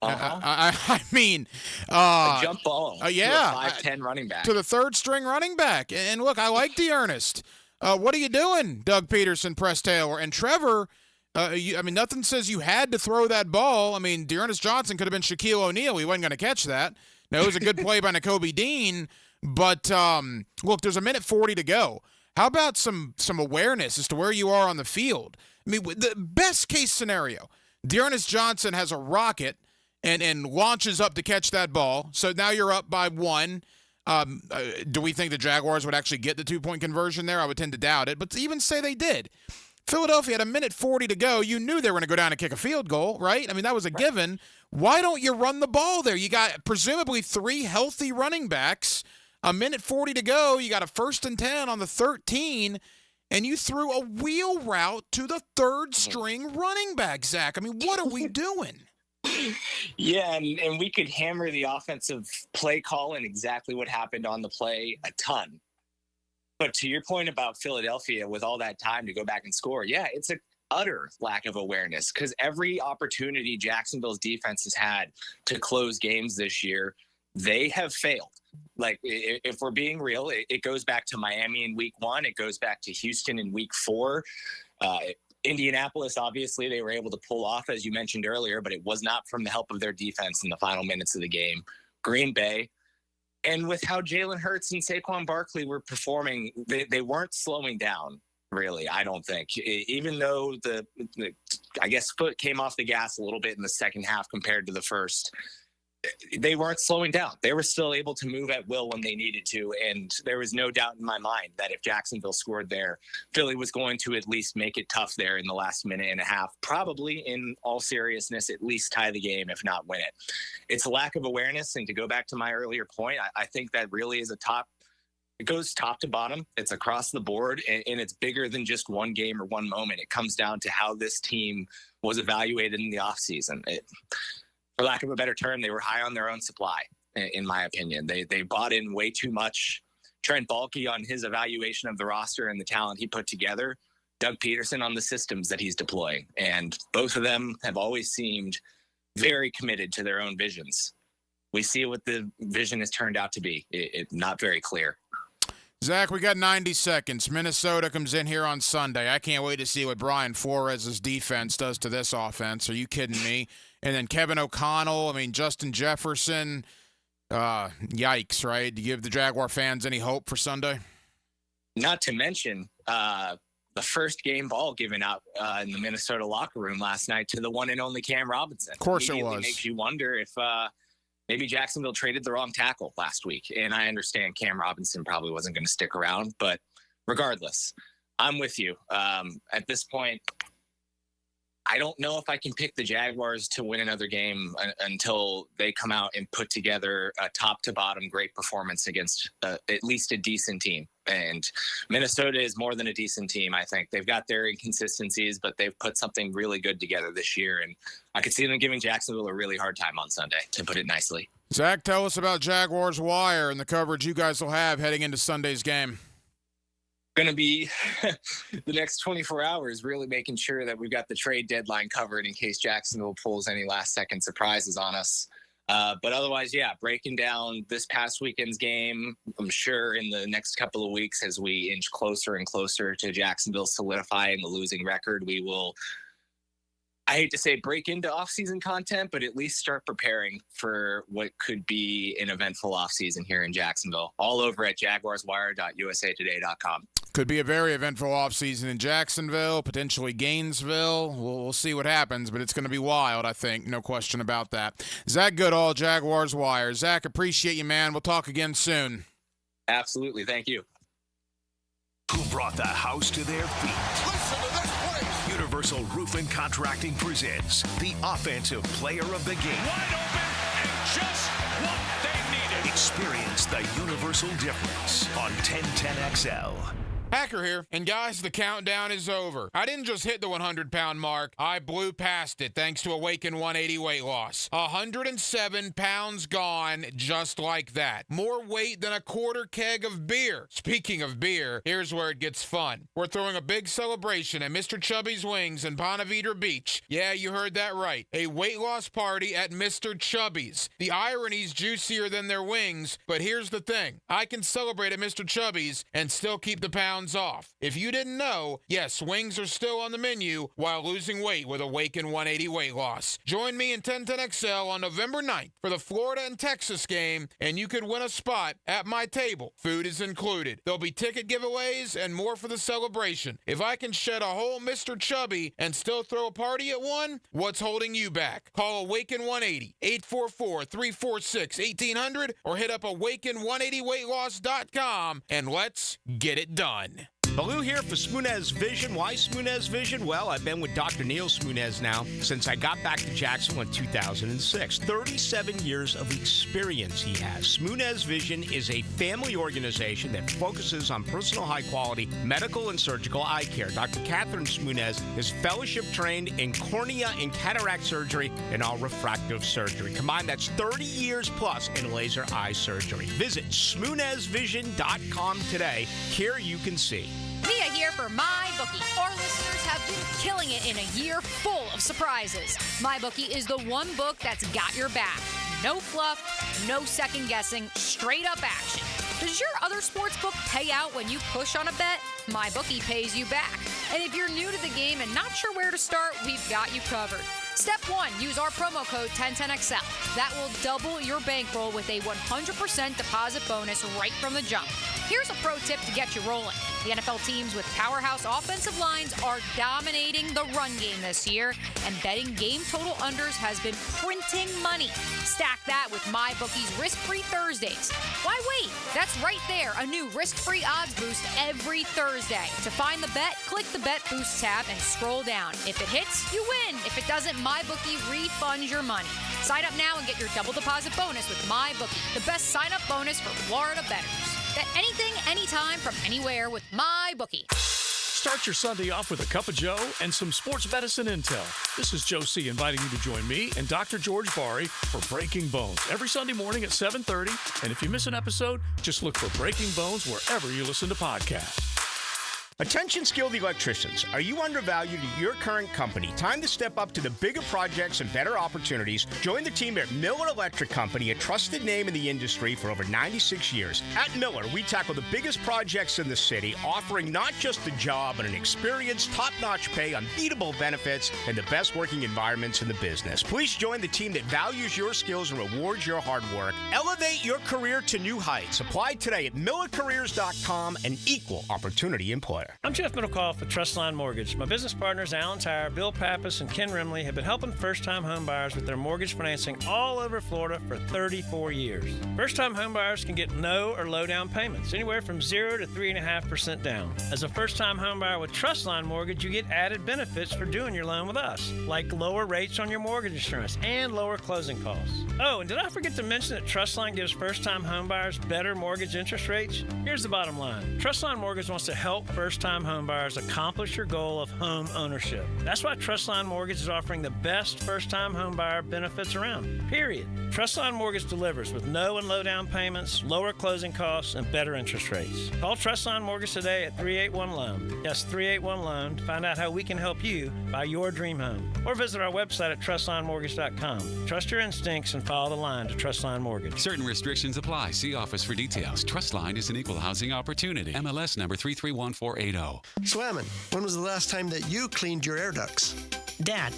I mean, a jump ball. Yeah, to a 5'10" running back to the third-string running back. And look, I like Dearness. What are you doing, Doug Pederson, Press Taylor, and Trevor? I mean, nothing says you had to throw that ball. I mean, Dearness Johnson could have been Shaquille O'Neal. He wasn't going to catch that. No, it was a good play by Nakobe Dean. But look, there's 1:40 to go. How about some awareness as to where you are on the field? I mean, the best case scenario, Dearness Johnson has a rocket and launches up to catch that ball. So now you're up by 1. Do we think the Jaguars would actually get the 2-point conversion there? I would tend to doubt it. But even say they did. Philadelphia had 1:40 to go. You knew they were going to go down and kick a field goal, right? I mean, that was a given. Why don't you run the ball there? You got presumably 3 healthy running backs. 1:40 to go. You got a 1st and 10 on the 13, and you threw a wheel route to the third-string running back, Zach. I mean, what are we doing? Yeah, and we could hammer the offensive play call and exactly what happened on the play a ton. But to your point about Philadelphia, with all that time to go back and score, yeah, it's an utter lack of awareness because every opportunity Jacksonville's defense has had to close games this year, they have failed. Like, if we're being real, it goes back to Miami in week 1. It goes back to Houston in week 4. Indianapolis, obviously, they were able to pull off, as you mentioned earlier, but it was not from the help of their defense in the final minutes of the game. Green Bay, and with how Jalen Hurts and Saquon Barkley were performing, they weren't slowing down, really, I don't think. Even though the I guess, foot came off the gas a little bit in the second half compared to the first, they weren't slowing down. They were still able to move at will when they needed to. And there was no doubt in my mind that if Jacksonville scored there, Philly was going to at least make it tough there in the last minute and a half, probably in all seriousness, at least tie the game, if not win it. It's a lack of awareness. And to go back to my earlier point, I think that really is it goes top to bottom. It's across the board, and it's bigger than just one game or one moment. It comes down to how this team was evaluated in the offseason. For lack of a better term, they were high on their own supply, in my opinion. They bought in way too much. Trent Baalke on his evaluation of the roster and the talent he put together, Doug Pederson on the systems that he's deploying. And both of them have always seemed very committed to their own visions. We see what the vision has turned out to be. It's not very clear. Zach, we got 90 seconds. Minnesota comes in here on Sunday. I can't wait to see what Brian Flores' defense does to this offense. Are you kidding me? And then Kevin O'Connell, Justin Jefferson. Yikes, right? Do you give the Jaguar fans any hope for Sunday? Not to mention the first game ball given out in the Minnesota locker room last night to the one and only Cam Robinson. Of course it was. Makes you wonder if maybe Jacksonville traded the wrong tackle last week. And I understand Cam Robinson probably wasn't going to stick around. But regardless, I'm with you. At this point, I don't know if I can pick the Jaguars to win another game until they come out and put together a top-to-bottom great performance against at least a decent team. And Minnesota is more than a decent team, I think. They've got their inconsistencies, but they've put something really good together this year. And I could see them giving Jacksonville a really hard time on Sunday, to put it nicely. Zach, tell us about Jaguars Wire and the coverage you guys will have heading into Sunday's game. Going to be the next 24 hours really making sure that we've got the trade deadline covered in case Jacksonville pulls any last-second surprises on us. But otherwise, yeah, breaking down this past weekend's game, I'm sure in the next couple of weeks as we inch closer and closer to Jacksonville solidifying the losing record, we will, I hate to say break into offseason content, but at least start preparing for what could be an eventful offseason here in Jacksonville. All over at jaguarswire.usatoday.com. Could be a very eventful offseason in Jacksonville, potentially Gainesville. We'll see what happens, but it's going to be wild, I think. No question about that. Zach Goodall, Jaguars Wire. Zach, appreciate you, man. We'll talk again soon. Absolutely. Thank you. Who brought the house to their feet? Listen to this place. Universal Roofing Contracting presents the Offensive Player of the Game. Wide open and just what they needed. Experience the universal difference on 1010XL. Hacker here, and guys, the countdown is over. I didn't just hit the 100-pound mark. I blew past it thanks to Awaken 180 weight loss. 107 pounds gone just like that. More weight than a quarter keg of beer. Speaking of beer, here's where it gets fun. We're throwing a big celebration at Mr. Chubby's Wings in Ponte Vedra Beach. Yeah, you heard that right. A weight loss party at Mr. Chubby's. The irony's juicier than their wings, but here's the thing. I can celebrate at Mr. Chubby's and still keep the pounds off. If you didn't know, yes, wings are still on the menu while losing weight with Awaken 180 weight loss. Join me in 1010XL on November 9th for the Florida and Texas game, and you could win a spot at my table. Food is included. There'll be ticket giveaways and more for the celebration. If I can shed a whole Mr. Chubby and still throw a party at one, what's holding you back? Call Awaken 180, 844-346-1800, or hit up awaken180weightloss.com, and let's get it done. Baloo here for Smoonez Vision. Why Smoonez Vision? Well, I've been with Dr. Neil Smoonez now since I got back to Jacksonville in 2006. 37 years of experience he has. Smoonez Vision is a family organization that focuses on personal high-quality medical and surgical eye care. Dr. Catherine Smoonez is fellowship-trained in cornea and cataract surgery and all refractive surgery. Combined, that's 30 years plus in laser eye surgery. Visit SmoonezVision.com today. Care you can see. Mia here for MyBookie. Our listeners have been killing it in a year full of surprises. MyBookie is the one book that's got your back. No fluff, no second guessing, straight up action. Does your other sports book pay out when you push on a bet? MyBookie pays you back. And if you're new to the game and not sure where to start, we've got you covered. Step 1, use our promo code 1010XL. That will double your bankroll with a 100% deposit bonus right from the jump. Here's a pro tip to get you rolling. The NFL teams with powerhouse offensive lines are dominating the run game this year, and betting game total unders has been printing money. Stack that with MyBookie's Risk-Free Thursdays. Why wait? That's right there, a new risk-free odds boost every Thursday. To find the bet, click the Bet Boost tab and scroll down. If it hits, you win. If it doesn't, MyBookie refunds your money. Sign up now and get your double deposit bonus with MyBookie, the best sign-up bonus for Florida bettors. Bet anything, anytime, from anywhere with MyBookie. Start your Sunday off with a cup of Joe and some sports medicine intel. This is Joe C. inviting you to join me and Dr. George Bari for Breaking Bones every Sunday morning at 7:30. And if you miss an episode, just look for Breaking Bones wherever you listen to podcasts. Attention skilled electricians, are you undervalued at your current company? Time to step up to the bigger projects and better opportunities. Join the team at Miller Electric Company, a trusted name in the industry for over 96 years. At Miller, we tackle the biggest projects in the city, offering not just a job, but an experience, top-notch pay, unbeatable benefits, and the best working environments in the business. Please join the team that values your skills and rewards your hard work. Elevate your career to new heights. Apply today at millercareers.com, an equal opportunity employer. I'm Jeff Middlecoff with Trustline Mortgage. My business partners, Alan Tyre, Bill Pappas, and Ken Rimley, have been helping first-time homebuyers with their mortgage financing all over Florida for 34 years. First-time homebuyers can get no or low down payments, anywhere from 0 to 3.5% down. As a first-time homebuyer with Trustline Mortgage, you get added benefits for doing your loan with us, like lower rates on your mortgage insurance and lower closing costs. Oh, and did I forget to mention that Trustline gives first-time homebuyers better mortgage interest rates? Here's the bottom line. Trustline Mortgage wants to help first-time homebuyers accomplish your goal of home ownership. That's why Trustline Mortgage is offering the best first-time homebuyer benefits around, period. Trustline Mortgage delivers with no and low down payments, lower closing costs, and better interest rates. Call Trustline Mortgage today at 381-LOAN. Yes, 381-LOAN to find out how we can help you buy your dream home. Or visit our website at trustlinemortgage.com. Trust your instincts and follow the line to Trustline Mortgage. Certain restrictions apply. See office for details. Trustline is an equal housing opportunity. MLS number 331480. Swammin, when was the last time that you cleaned your air ducts? Dad,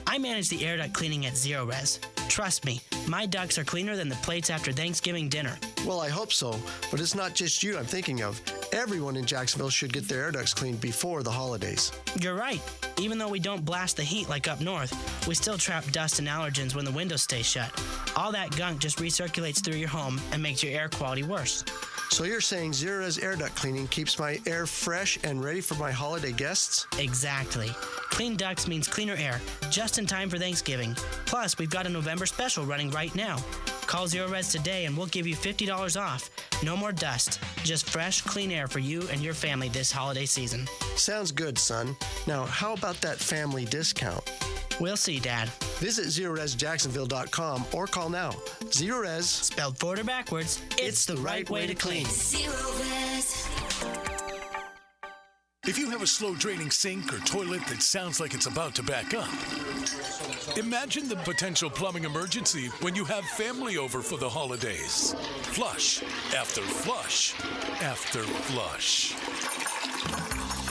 I manage the air duct cleaning at Zero Res. Trust me, my ducts are cleaner than the plates after Thanksgiving dinner. Well, I hope so, but it's not just you I'm thinking of. Everyone in Jacksonville should get their air ducts cleaned before the holidays. You're right. Even though we don't blast the heat like up north, we still trap dust and allergens when the windows stay shut. All that gunk just recirculates through your home and makes your air quality worse. So you're saying Zero Res air duct cleaning keeps my air fresh and ready for my holiday guests? Exactly. Clean ducts means cleaner air, just in time for Thanksgiving. Plus, we've got a November special running right now. Call Zero Res today and we'll give you $50 off. No more dust, just fresh, clean air for you and your family this holiday season. Sounds good, son. Now, how about that family discount? We'll see, Dad. Visit ZeroResJacksonville.com or call now. Zero Res, spelled forward or backwards, it's the right way to clean. Zero Res. If you have a slow-draining sink or toilet that sounds like it's about to back up, imagine the potential plumbing emergency when you have family over for the holidays. Flush after flush after flush.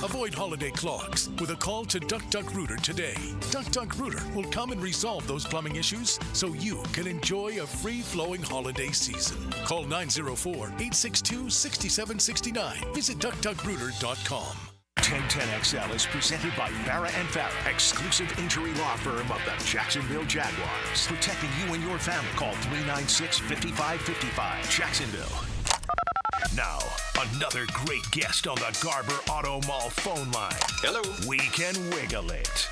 Avoid holiday clogs with a call to Duck Duck Rooter today. Duck Duck Rooter will come and resolve those plumbing issues so you can enjoy a free-flowing holiday season. Call 904-862-6769. Visit duckduckrooter.com. 1010XL is presented by Farah & Farah, exclusive injury law firm of the Jacksonville Jaguars. Protecting you and your family. Call 396-5555. Jacksonville. Now, another great guest on the Garber Auto Mall phone line. Hello. We can wiggle it.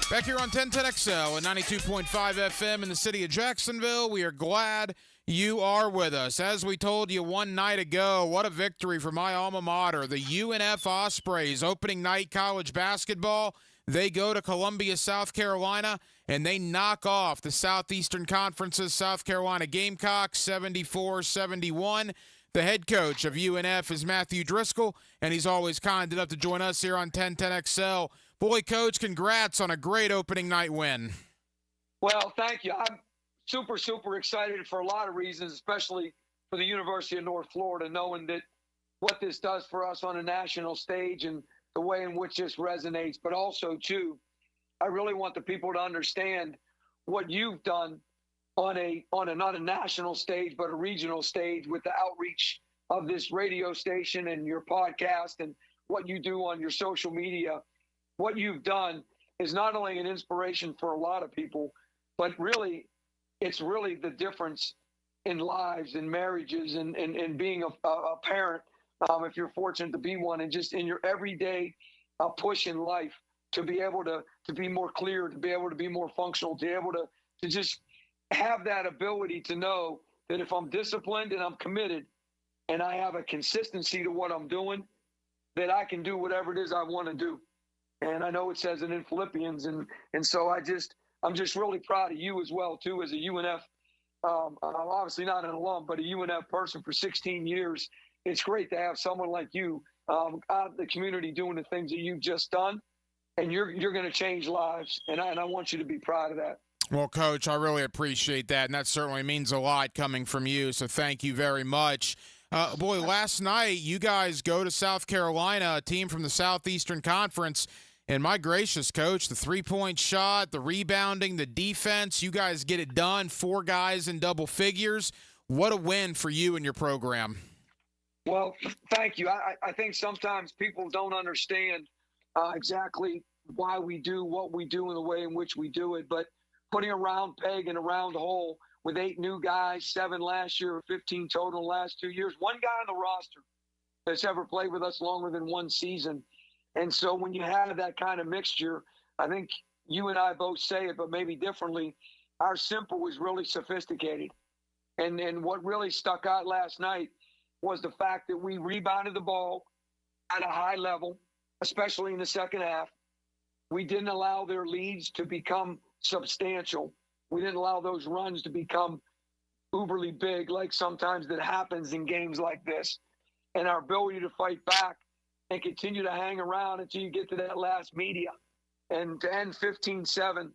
Back here on 1010XL at 92.5 FM in the city of Jacksonville. We are glad you are with us. As we told you one night ago, what a victory for my alma mater, the UNF Ospreys. Opening night college basketball. They go to Columbia, South Carolina, and they knock off the Southeastern Conference's South Carolina Gamecocks 74-71. The head coach of UNF is Matthew Driscoll, and he's always kind enough to join us here on 1010XL. Boy, Coach, congrats on a great opening night win. Well, thank you. I'm super, super excited for a lot of reasons, especially for the University of North Florida, knowing that what this does for us on a national stage and the way in which this resonates. But also, too, I really want the people to understand what you've done on a not a national stage, but a regional stage with the outreach of this radio station and your podcast and what you do on your social media. What you've done is not only an inspiration for a lot of people, but really, it's really the difference in lives and marriages and being a parent, if you're fortunate to be one, and just in your everyday push in life to be able to be more clear, to be able to be more functional, to be able to just have that ability to know that if I'm disciplined and I'm committed and I have a consistency to what I'm doing, that I can do whatever it is I want to do. And I know it says it in Philippians. And so I'm just really proud of you as well, too, as a UNF, obviously not an alum, but a UNF person for 16 years. It's great to have someone like you out in the community doing the things that you've just done. And you're going to change lives. And I want you to be proud of that. Well, Coach, I really appreciate that. And that certainly means a lot coming from you. So thank you very much. Boy, last night you guys go to South Carolina, a team from the Southeastern Conference. And my gracious, Coach, the three-point shot, the rebounding, the defense, you guys get it done. 4 guys in double figures. What a win for you and your program. Well, thank you. I think sometimes people don't understand exactly why we do what we do and the way in which we do it. But putting a round peg in a round hole with 8 new guys, 7 last year, 15 total in the last 2 years, one guy on the roster that's ever played with us longer than one season. And so when you have that kind of mixture, I think you and I both say it, but maybe differently, our simple was really sophisticated. And what really stuck out last night was the fact that we rebounded the ball at a high level, especially in the second half. We didn't allow their leads to become substantial. We didn't allow those runs to become uberly big like sometimes that happens in games like this. And our ability to fight back and continue to hang around until you get to that last media. And to end 15-7,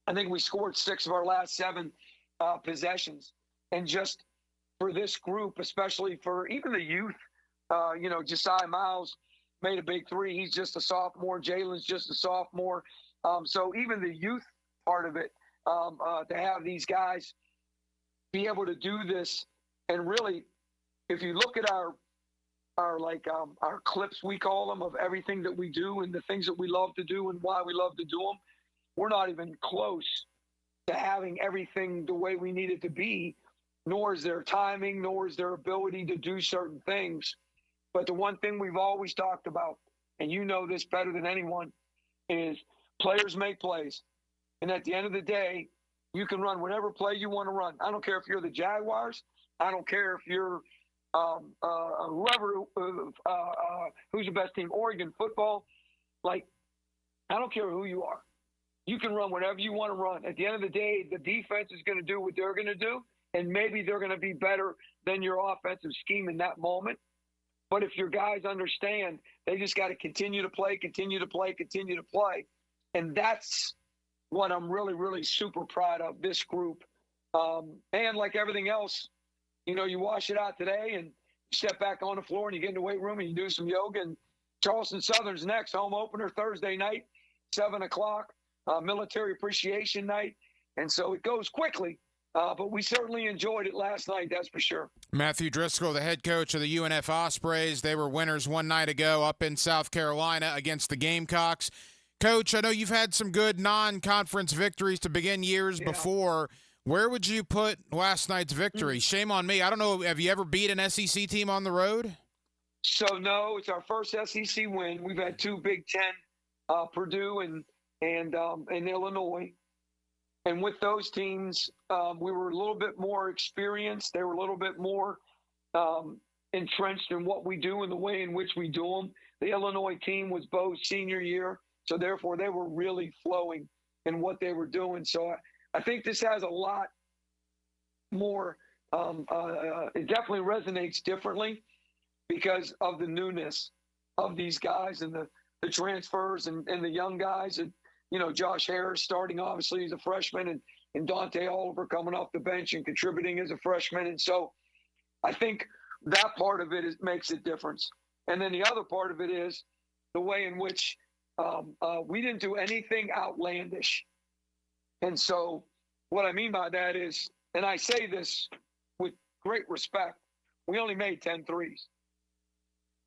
I think we scored 6 of our last 7 possessions. And just for this group, especially for even the youth, Josiah Miles made a big 3. He's just a sophomore. Jalen's just a sophomore. So even the youth part of it, to have these guys be able to do this. And really, if you look at our clips, we call them, of everything that we do and the things that we love to do and why we love to do them, we're not even close to having everything the way we need it to be, nor is there timing, nor is there ability to do certain things. But the one thing we've always talked about, and you know this better than anyone, is players make plays. And at the end of the day, you can run whatever play you want to run. I don't care if you're the Jaguars. I don't care if you're whoever, who's the best team, Oregon football. Like, I don't care who you are. You can run whatever you want to run. At the end of the day, the defense is going to do what they're going to do, and maybe they're going to be better than your offensive scheme in that moment. But if your guys understand, they just got to continue to play, continue to play, continue to play. And that's what I'm really, really super proud of, this group. And like everything else, you wash it out today and you step back on the floor and you get in the weight room and you do some yoga. And Charleston Southern's next, home opener Thursday night, 7 o'clock, military appreciation night. And so it goes quickly, but we certainly enjoyed it last night, that's for sure. Matthew Driscoll, the head coach of the UNF Ospreys. They were winners one night ago up in South Carolina against the Gamecocks. Coach, I know you've had some good non-conference victories to begin years before. Where would you put last night's victory? Shame on me. I don't know. Have you ever beat an SEC team on the road? So, no, it's our first SEC win. We've had 2 Big Ten, Purdue and Illinois. And with those teams, we were a little bit more experienced. They were a little bit more entrenched in what we do and the way in which we do them. The Illinois team was Bo's senior year, so therefore they were really flowing in what they were doing. So I think this has a lot more. It definitely resonates differently because of the newness of these guys and the transfers and the young guys. And, you know, Josh Harris starting, obviously, he's a freshman, and Dante Oliver coming off the bench and contributing as a freshman. And so I think that part of it makes a difference. And then the other part of it is the way in which we didn't do anything outlandish. And so what I mean by that is, and I say this with great respect, we only made 10 threes.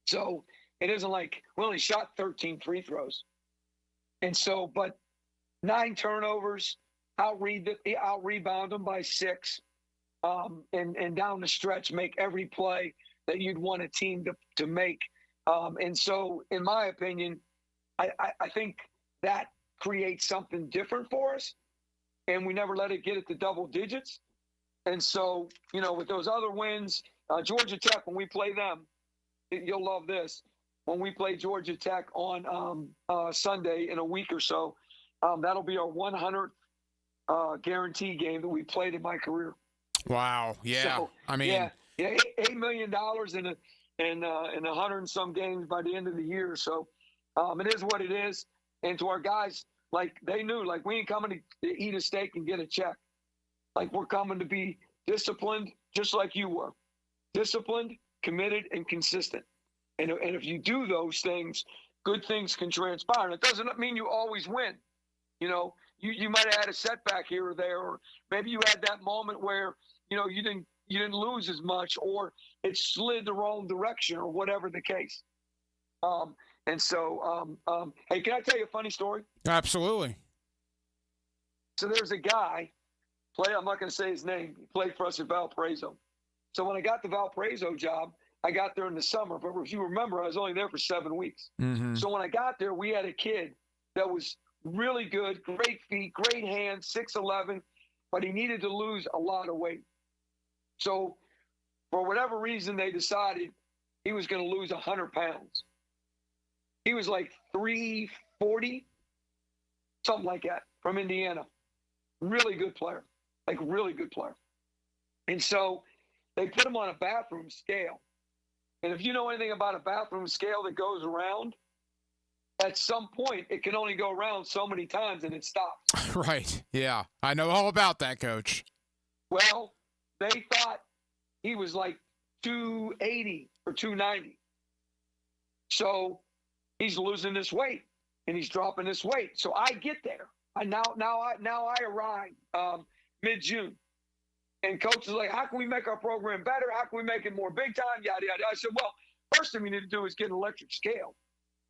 So it isn't like we only shot 13 free throws. And so, but 9 turnovers, out-rebound them by 6, and down the stretch, make every play that you'd want a team to make. And so, in my opinion, I think that creates something different for us, and we never let it get it to double digits. And so, you know, with those other wins, Georgia Tech, when we play them, you'll love this. When we play Georgia Tech on Sunday in a week or so, that'll be our 100th guarantee game that we played in my career. Wow. Yeah. So, I mean, $8 million in 100 and some games by the end of the year. So it is what it is. And to our guys, like, they knew, like, we ain't coming to eat a steak and get a check. Like, we're coming to be disciplined, just like you were. Disciplined, committed, and consistent. And if you do those things, good things can transpire. And it doesn't mean you always win. You know, you might have had a setback here or there, or maybe you had that moment where, you know, you didn't lose as much, or it slid the wrong direction, or whatever the case. And so, hey, can I tell you a funny story? Absolutely. So there's a guy, I'm not going to say his name. He played for us at Valparaiso. So when I got the Valparaiso job, I got there in the summer, but if you remember, I was only there for 7 weeks. Mm-hmm. So when I got there, we had a kid that was really good, great feet, great hands, 6'11", but he needed to lose a lot of weight. So for whatever reason, they decided he was going to lose 100 pounds. He was like 340, something like that, from Indiana. Really good player, like really good player. And so they put him on a bathroom scale. And if you know anything about a bathroom scale that goes around, at some point, it can only go around so many times and it stops. Right. Yeah. I know all about that, Coach. Well, they thought he was like 280 or 290. So he's losing this weight and he's dropping this weight. So I get there. Now I arrive mid-June. And coach is like, how can we make our program better? How can we make it more big time? Yada, yada. I said, well, first thing we need to do is get an electric scale.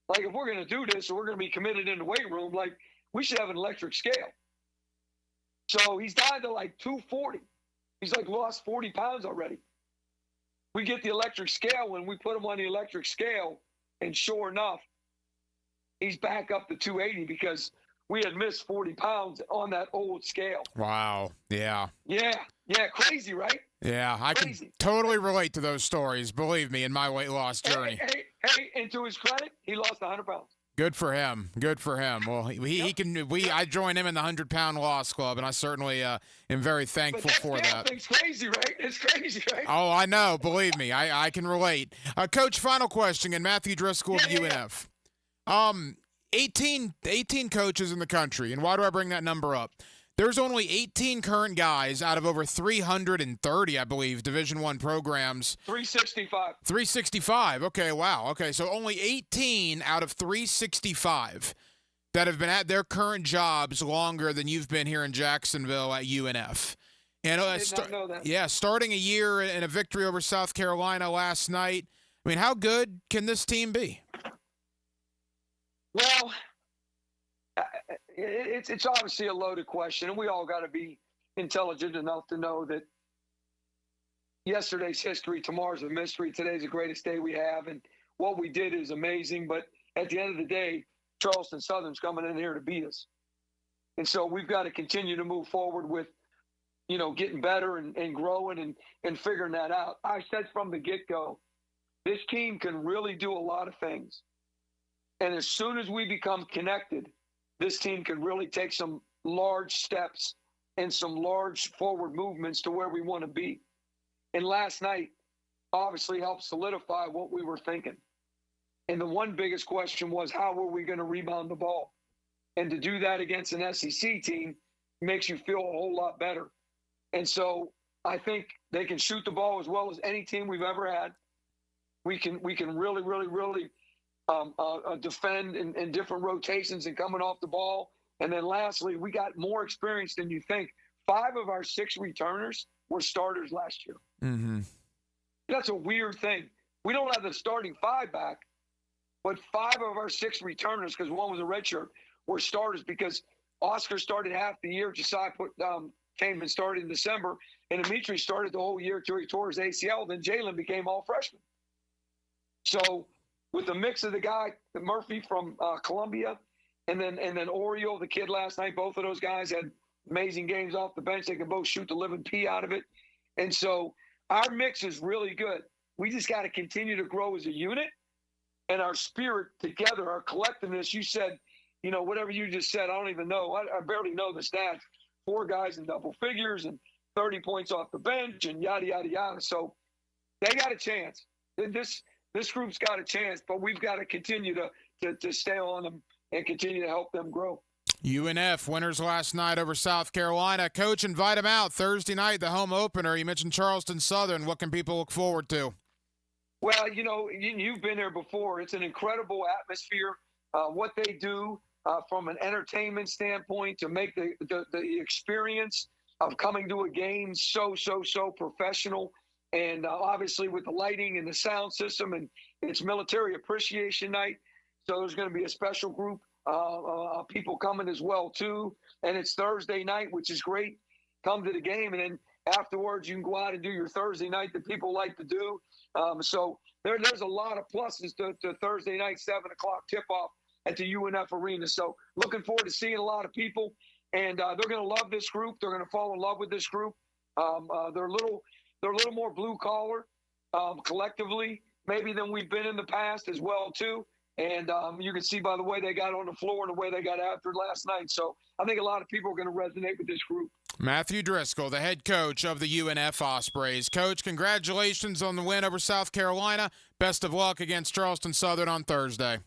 Like, if we're going to do this, or we're going to be committed in the weight room, like, we should have an electric scale. So he's down to like 240. He's like lost 40 pounds already. We get the electric scale. When we put him on the electric scale, and sure enough, he's back up to 280 because we had missed 40 pounds on that old scale. Wow. Yeah. Yeah, crazy, right? Yeah, I can totally relate to those stories, believe me, in my weight loss journey. Hey, and to his credit, he lost 100 pounds. Good for him. Well, he can. I join him in the 100-pound loss club, and I certainly am very thankful for that. It's crazy, right? It's crazy, right? Oh, I know. Believe me, I can relate. Coach, final question, and Matthew Driscoll of UNF. 18 coaches in the country, and why do I bring that number up? There's only 18 current guys out of over 330, I believe, Division I programs. 365. 365. Okay, wow. Okay, so only 18 out of 365 that have been at their current jobs longer than you've been here in Jacksonville at UNF. And I did not know that. Yeah, starting a year in a victory over South Carolina last night. I mean, how good can this team be? Well, it's obviously a loaded question, and we all got to be intelligent enough to know that yesterday's history, tomorrow's a mystery, today's the greatest day we have, and what we did is amazing. But at the end of the day, Charleston Southern's coming in here to beat us. And so we've got to continue to move forward with, getting better and growing and figuring that out. I said from the get-go, this team can really do a lot of things. And as soon as we become connected, this team can really take some large steps and some large forward movements to where we want to be. And last night obviously helped solidify what we were thinking. And the one biggest question was, how were we going to rebound the ball? And to do that against an SEC team makes you feel a whole lot better. And so I think they can shoot the ball as well as any team we've ever had. We can really, really, really defend in different rotations and coming off the ball. And then lastly, we got more experience than you think. 5 of our 6 returners were starters last year. Mm-hmm. That's a weird thing. We don't have the starting 5 back, but 5 of our 6 returners, because one was a redshirt, were starters because Oscar started half the year. Josiah came and started in December, and Dimitri started the whole year till he tore his ACL. Then Jalen became all freshman. So with the mix of the guy, Murphy from Columbia, and then Oreo, the kid last night, both of those guys had amazing games off the bench. They can both shoot the living pee out of it. And so our mix is really good. We just got to continue to grow as a unit, and our spirit together, our collectiveness. You said, whatever you just said, I don't even know. I barely know the stats. 4 guys in double figures and 30 points off the bench and yada, yada, yada. So they got a chance. This group's got a chance, but we've got to continue to stay on them and continue to help them grow. UNF winners last night over South Carolina. Coach, invite them out Thursday night, the home opener. You mentioned Charleston Southern. What can people look forward to? Well, you've been there before. It's an incredible atmosphere. What they do from an entertainment standpoint to make the experience of coming to a game so professional. And obviously with the lighting and the sound system, and it's Military Appreciation Night. So there's going to be a special group of people coming as well, too. And it's Thursday night, which is great. Come to the game, and then afterwards you can go out and do your Thursday night that people like to do. So there's a lot of pluses to Thursday night, 7 o'clock tip-off at the UNF Arena. So looking forward to seeing a lot of people. And they're going to love this group. They're going to fall in love with this group. They're a little more blue-collar collectively maybe than we've been in the past as well, too. And you can see by the way they got on the floor and the way they got after it last night. So I think a lot of people are going to resonate with this group. Matthew Driscoll, the head coach of the UNF Ospreys. Coach, congratulations on the win over South Carolina. Best of luck against Charleston Southern on Thursday.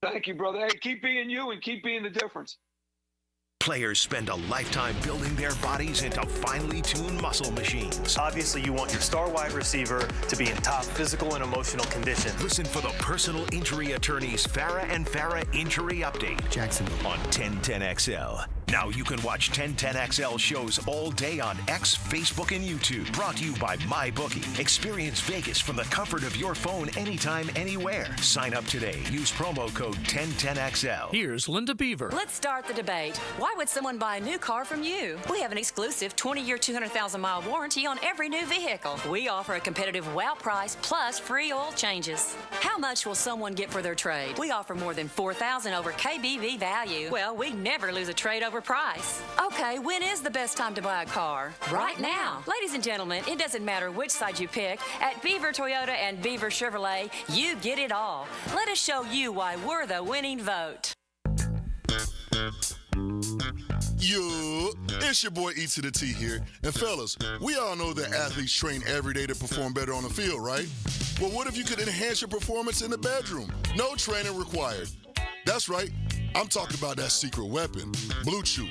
Thank you, brother. Hey, keep being you and keep being the difference. Players spend a lifetime building their bodies into finely tuned muscle machines. Obviously, you want your star wide receiver to be in top physical and emotional condition. Listen for the personal injury attorneys Farah and Farah Injury Update. Jacksonville. On 1010XL. Now you can watch 1010XL shows all day on X, Facebook, and YouTube. Brought to you by MyBookie. Experience Vegas from the comfort of your phone anytime, anywhere. Sign up today. Use promo code 1010XL. Here's Linda Beaver. Let's start the debate. Why would someone buy a new car from you? We have an exclusive 20-year, 200,000-mile warranty on every new vehicle. We offer a competitive wow price plus free oil changes. How much will someone get for their trade? We offer more than $4,000 over KBV value. Well, we never lose a trade over price. Okay, when is the best time to buy a car? Right now. Ladies and gentlemen, it doesn't matter which side you pick. At Beaver Toyota and Beaver Chevrolet, you get it all. Let us show you why we're the winning vote. Yo, it's your boy E to the T here. And fellas, we all know that athletes train every day to perform better on the field, right? Well, what if you could enhance your performance in the bedroom? No training required. That's right. I'm talking about that secret weapon, Blue Chew.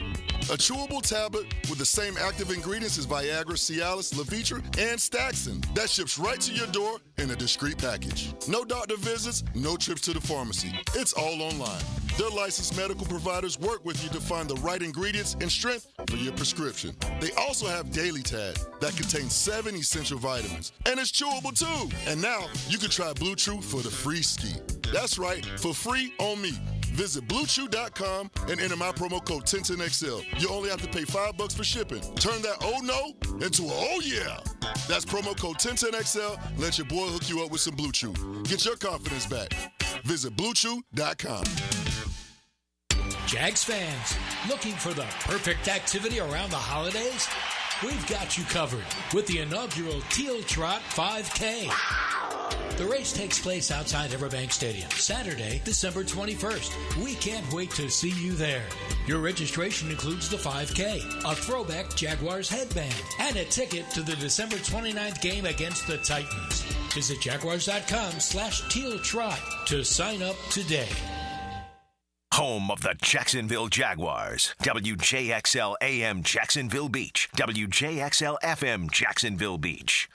A chewable tablet with the same active ingredients as Viagra, Cialis, Levitra, and Staxin that ships right to your door in a discreet package. No doctor visits, no trips to the pharmacy. It's all online. Their licensed medical providers work with you to find the right ingredients and strength for your prescription. They also have Daily Tag that contains 7 essential vitamins. And it's chewable too. And now you can try Blue Chew for the free ski. That's right, for free on me. Visit BlueChew.com and enter my promo code 1010XL. You only have to pay $5 for shipping. Turn that oh no into a oh yeah. That's promo code 1010XL. Let your boy hook you up with some Blue Chew. Get your confidence back. Visit BlueChew.com. Jags fans, looking for the perfect activity around the holidays? We've got you covered with the inaugural Teal Trot 5K. The race takes place outside Everbank Stadium, Saturday, December 21st. We can't wait to see you there. Your registration includes the 5K, a throwback Jaguars headband, and a ticket to the December 29th game against the Titans. Visit Jaguars.com/Teal Trot to sign up today. Home of the Jacksonville Jaguars. WJXL AM Jacksonville Beach. WJXL FM Jacksonville Beach.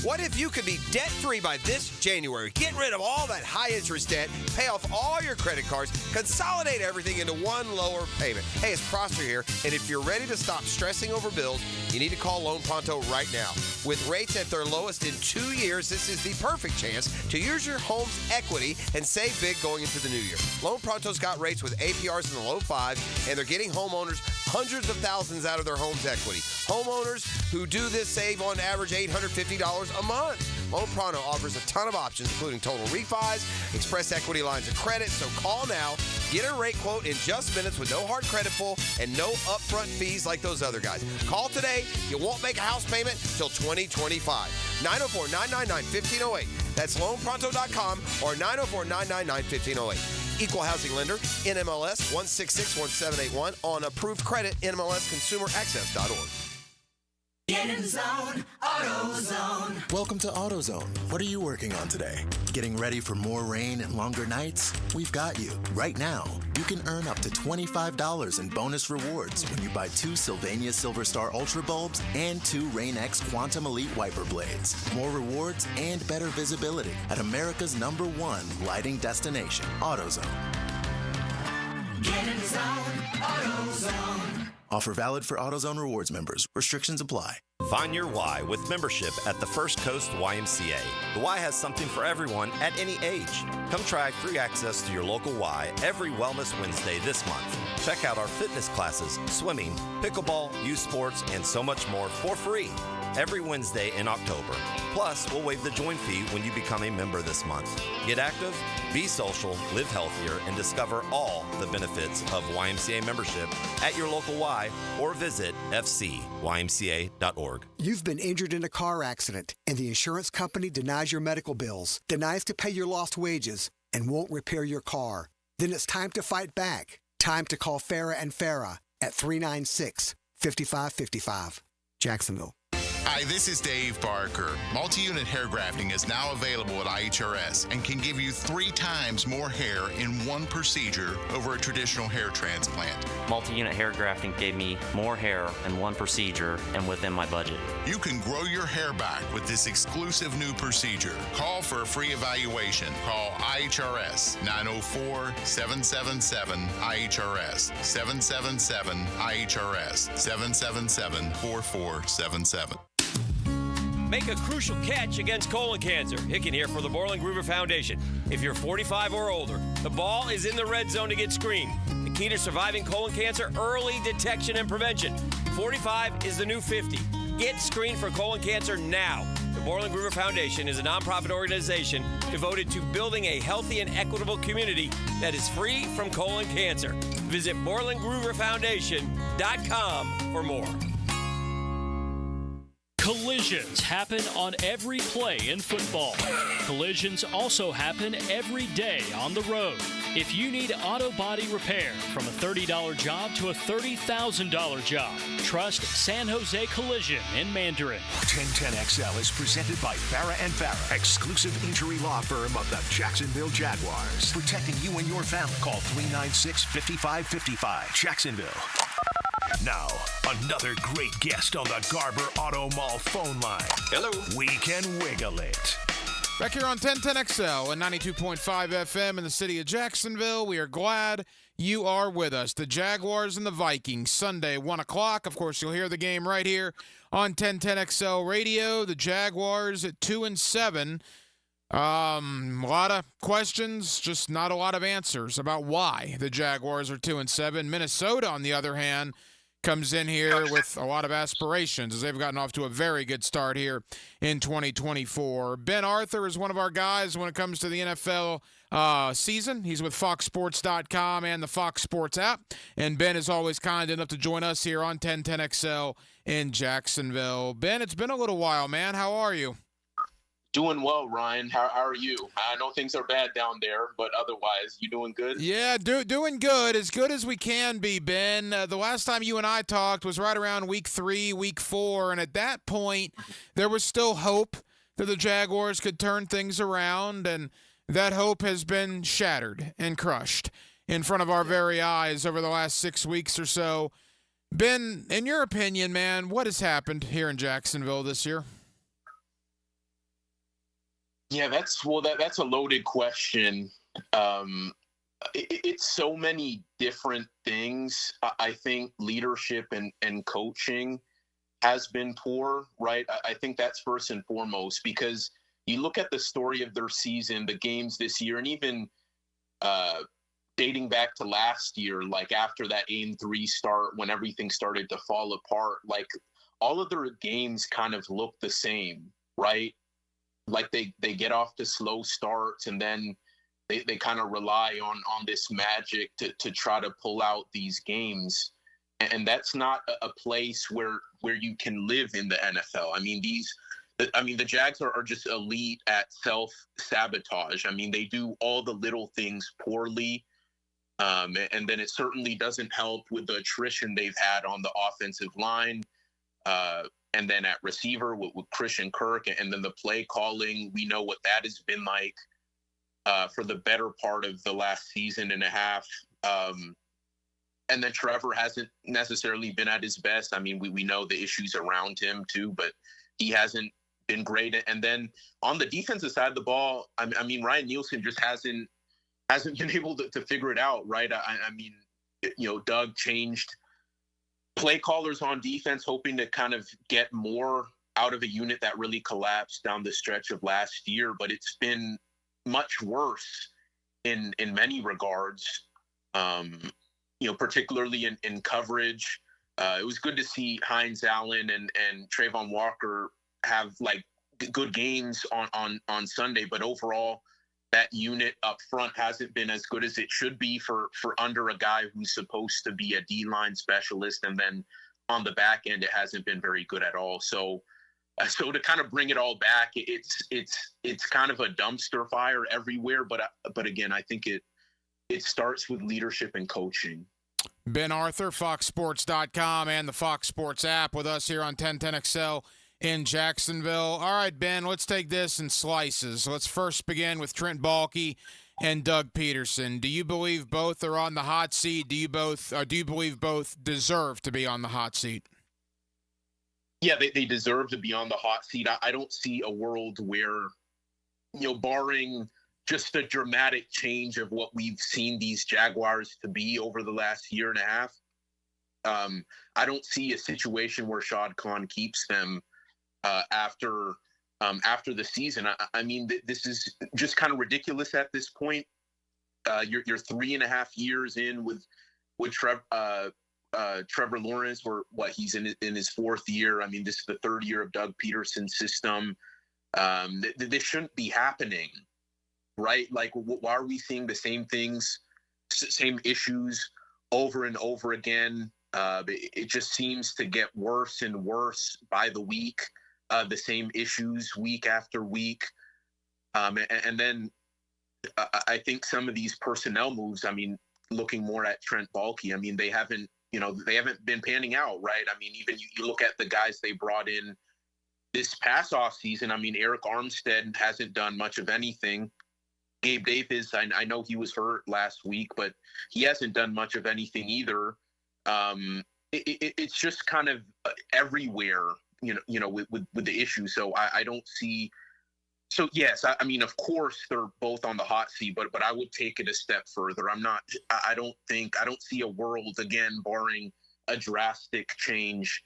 What if you could be debt-free by this January? Get rid of all that high-interest debt, pay off all your credit cards, consolidate everything into one lower payment. Hey, it's Prosper here, and if you're ready to stop stressing over bills, you need to call Loan Pronto right now. With rates at their lowest in 2 years, this is the perfect chance to use your home's equity and save big going into the new year. Loan Pronto's got rates with APRs in the low fives, and they're getting homeowners hundreds of thousands out of their home's equity. Homeowners who do this save on average $850 a month. Loan Pronto offers a ton of options, including total refis, express equity lines of credit. So call now, get a rate quote in just minutes with no hard credit pull and no upfront fees like those other guys. Call today. You won't make a house payment till 2025. 904-999-1508. That's loanpronto.com or 904-999-1508. Equal housing lender, NMLS 1661781 on approved credit, NMLSconsumeraccess.org. Get in the zone, AutoZone. Welcome to AutoZone. What are you working on today? Getting ready for more rain and longer nights? We've got you. Right now, you can earn up to $25 in bonus rewards when you buy 2 Sylvania Silver Star Ultra bulbs and 2 Rain-X Quantum Elite wiper blades. More rewards and better visibility at America's #1 lighting destination, AutoZone. Get in the zone, AutoZone. Offer valid for AutoZone Rewards members. Restrictions apply. Find your why with membership at the First Coast YMCA. The Y has something for everyone at any age. Come try free access to your local Y every Wellness Wednesday this month. Check out our fitness classes, swimming, pickleball, youth sports, and so much more for free every Wednesday in October. Plus, we'll waive the join fee when you become a member this month. Get active, be social, live healthier, and discover all the benefits of YMCA membership at your local Y or visit fcymca.org. You've been injured in a car accident, and the insurance company denies your medical bills, denies to pay your lost wages, and won't repair your car. Then it's time to fight back. Time to call Farah and Farah at 396-5555. Jacksonville. Hi, this is Dave Barker. Multi-unit hair grafting is now available at IHRS and can give you 3 times more hair in one procedure over a traditional hair transplant. Multi-unit hair grafting gave me more hair in one procedure and within my budget. You can grow your hair back with this exclusive new procedure. Call for a free evaluation. Call IHRS 904-777-IHRS 777-IHRS 777-4477. Make a crucial catch against colon cancer. Hicken here for the Borland Groover Foundation. If you're 45 or older, the ball is in the red zone to get screened. The key to surviving colon cancer, early detection and prevention. 45 is the new 50. Get screened for colon cancer now. The Borland Groover Foundation is a nonprofit organization devoted to building a healthy and equitable community that is free from colon cancer. Visit BorlandGrooverFoundation.com for more. Collisions happen on every play in football. Collisions also happen every day on the road. If you need auto body repair, from a $30 job to a $30,000 job, trust San Jose Collision in Mandarin. 1010XL is presented by Farah and Farah, exclusive injury law firm of the Jacksonville Jaguars. Protecting you and your family. Call 396-5555. Jacksonville. Now, another great guest on the Garber Auto Mall phone line. Hello. We can wiggle it. Back here on 1010XL and 92.5 FM in the city of Jacksonville. We are glad you are with us. The Jaguars and the Vikings, Sunday, 1 o'clock. Of course, you'll hear the game right here on 1010XL Radio. The Jaguars at 2-7. A lot of questions, just not a lot of answers about why the Jaguars are 2-7. Minnesota, on the other hand, comes in here with a lot of aspirations as they've gotten off to a very good start here in 2024. Ben Arthur is one of our guys when it comes to the NFL season. He's with FoxSports.com and the Fox Sports app. And Ben is always kind enough to join us here on 1010XL in Jacksonville. Ben, it's been a little while, man. How are you? Doing well, Ryan. How are you? I know things are bad down there, but otherwise, you doing good? Yeah, doing good as we can be, Ben. The last time you and I talked was right around week 3, week 4, and at that point, there was still hope that the Jaguars could turn things around, and that hope has been shattered and crushed in front of our very eyes over the last 6 weeks or so. Ben, in your opinion, man, what has happened here in Jacksonville this year? Yeah, that's a loaded question. It's so many different things. I think leadership and coaching has been poor, right? I think that's first and foremost, because you look at the story of their season, the games this year, and even dating back to last year, like after that 8-3 start, when everything started to fall apart, like all of their games kind of look the same, right? Like they get off to slow starts, and then they kind of rely on this magic to try to pull out these games. And that's not a place where you can live in the NFL. I mean, the Jags are just elite at self-sabotage. I mean, they do all the little things poorly. And then it certainly doesn't help with the attrition they've had on the offensive line. And then at receiver with Christian Kirk, and then the play calling, we know what that has been like for the better part of the last season and a half. And then Trevor hasn't necessarily been at his best. I mean, we know the issues around him too, but he hasn't been great. And then on the defensive side of the ball, I mean, Ryan Nielsen just hasn't been able to figure it out, right? I mean, Doug changed play callers on defense, hoping to kind of get more out of a unit that really collapsed down the stretch of last year, but it's been much worse in many regards, particularly in coverage. It was good to see Hines Allen and Trayvon Walker have like good games on Sunday, but overall that unit up front hasn't been as good as it should be for under a guy who's supposed to be a D-line specialist. And then on the back end, it hasn't been very good at all. So to kind of bring it all back, it's kind of a dumpster fire everywhere. But again, I think it starts with leadership and coaching. Ben Arthur, FoxSports.com and the Fox Sports app with us here on 1010XL in Jacksonville. All right, Ben, let's take this in slices. Let's first begin with Trent Baalke and Doug Pederson. Do you believe both are on the hot seat? Do you believe both deserve to be on the hot seat? Yeah, they deserve to be on the hot seat. I don't see a world where, barring just a dramatic change of what we've seen these Jaguars to be over the last year and a half, I don't see a situation where Shad Khan keeps them after the season. I mean, this is just kind of ridiculous at this point. You're 3.5 years in with Trevor Lawrence, or he's in his 4th year. I mean, this is the 3rd year of Doug Pederson's system. This shouldn't be happening, right? Like, why are we seeing the same things, same issues over and over again? It just seems to get worse and worse by the week. The same issues week after week. And then I think some of these personnel moves, I mean, looking more at Trent Baalke, I mean, they haven't been panning out, right? I mean, even you look at the guys they brought in this past offseason. I mean, Eric Armstead hasn't done much of anything. Gabe Davis, I know he was hurt last week, but he hasn't done much of anything either. It's just kind of everywhere, with the issue. So I don't see. So yes, I mean, of course they're both on the hot seat, but I would take it a step further. I don't see a world, again, barring a drastic change.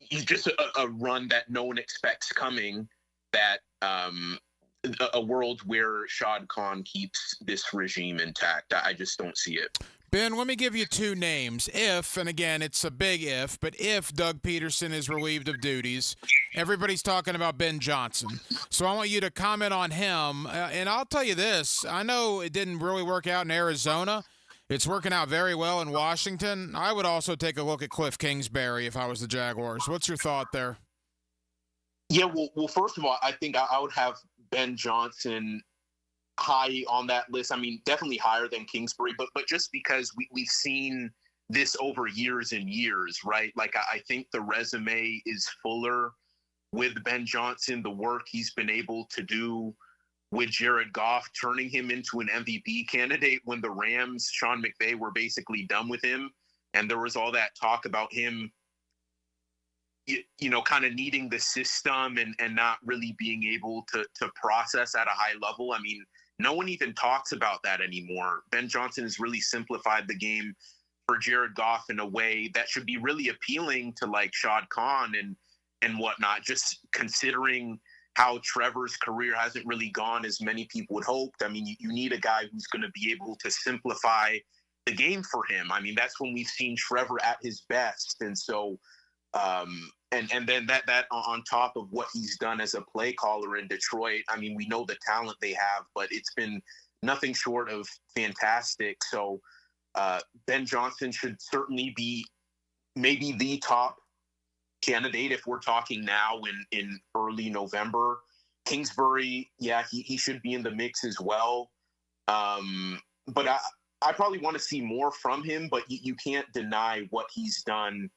Just a run that no one expects coming, that a world where Shad Khan keeps this regime intact. I just don't see it. Ben, let me give you two names. If, and again, it's a big if, but if Doug Pederson is relieved of duties, everybody's talking about Ben Johnson. So I want you to comment on him. And I'll tell you this. I know it didn't really work out in Arizona. It's working out very well in Washington. I would also take a look at Cliff Kingsbury if I was the Jaguars. What's your thought there? Yeah, well, first of all, I think I would have Ben Johnson high on that list. I mean, definitely higher than Kingsbury, but just because we've seen this over years and years, right? Like, I think the resume is fuller with Ben Johnson, the work he's been able to do with Jared Goff, turning him into an MVP candidate when the Rams, Sean McVay, were basically done with him. And there was all that talk about him, you know, kind of needing the system and not really being able to process at a high level. I mean, no one even talks about that anymore. Ben Johnson has really simplified the game for Jared Goff in a way that should be really appealing to like Shad Khan and whatnot, just considering how Trevor's career hasn't really gone as many people would hope. I mean, you need a guy who's going to be able to simplify the game for him. I mean, that's when we've seen Trevor at his best. And so, and then that on top of what he's done as a play caller in Detroit, I mean, we know the talent they have, but it's been nothing short of fantastic. So Ben Johnson should certainly be maybe the top candidate if we're talking now in early November. Kingsbury, yeah, he should be in the mix as well. But I probably want to see more from him, but you can't deny what he's done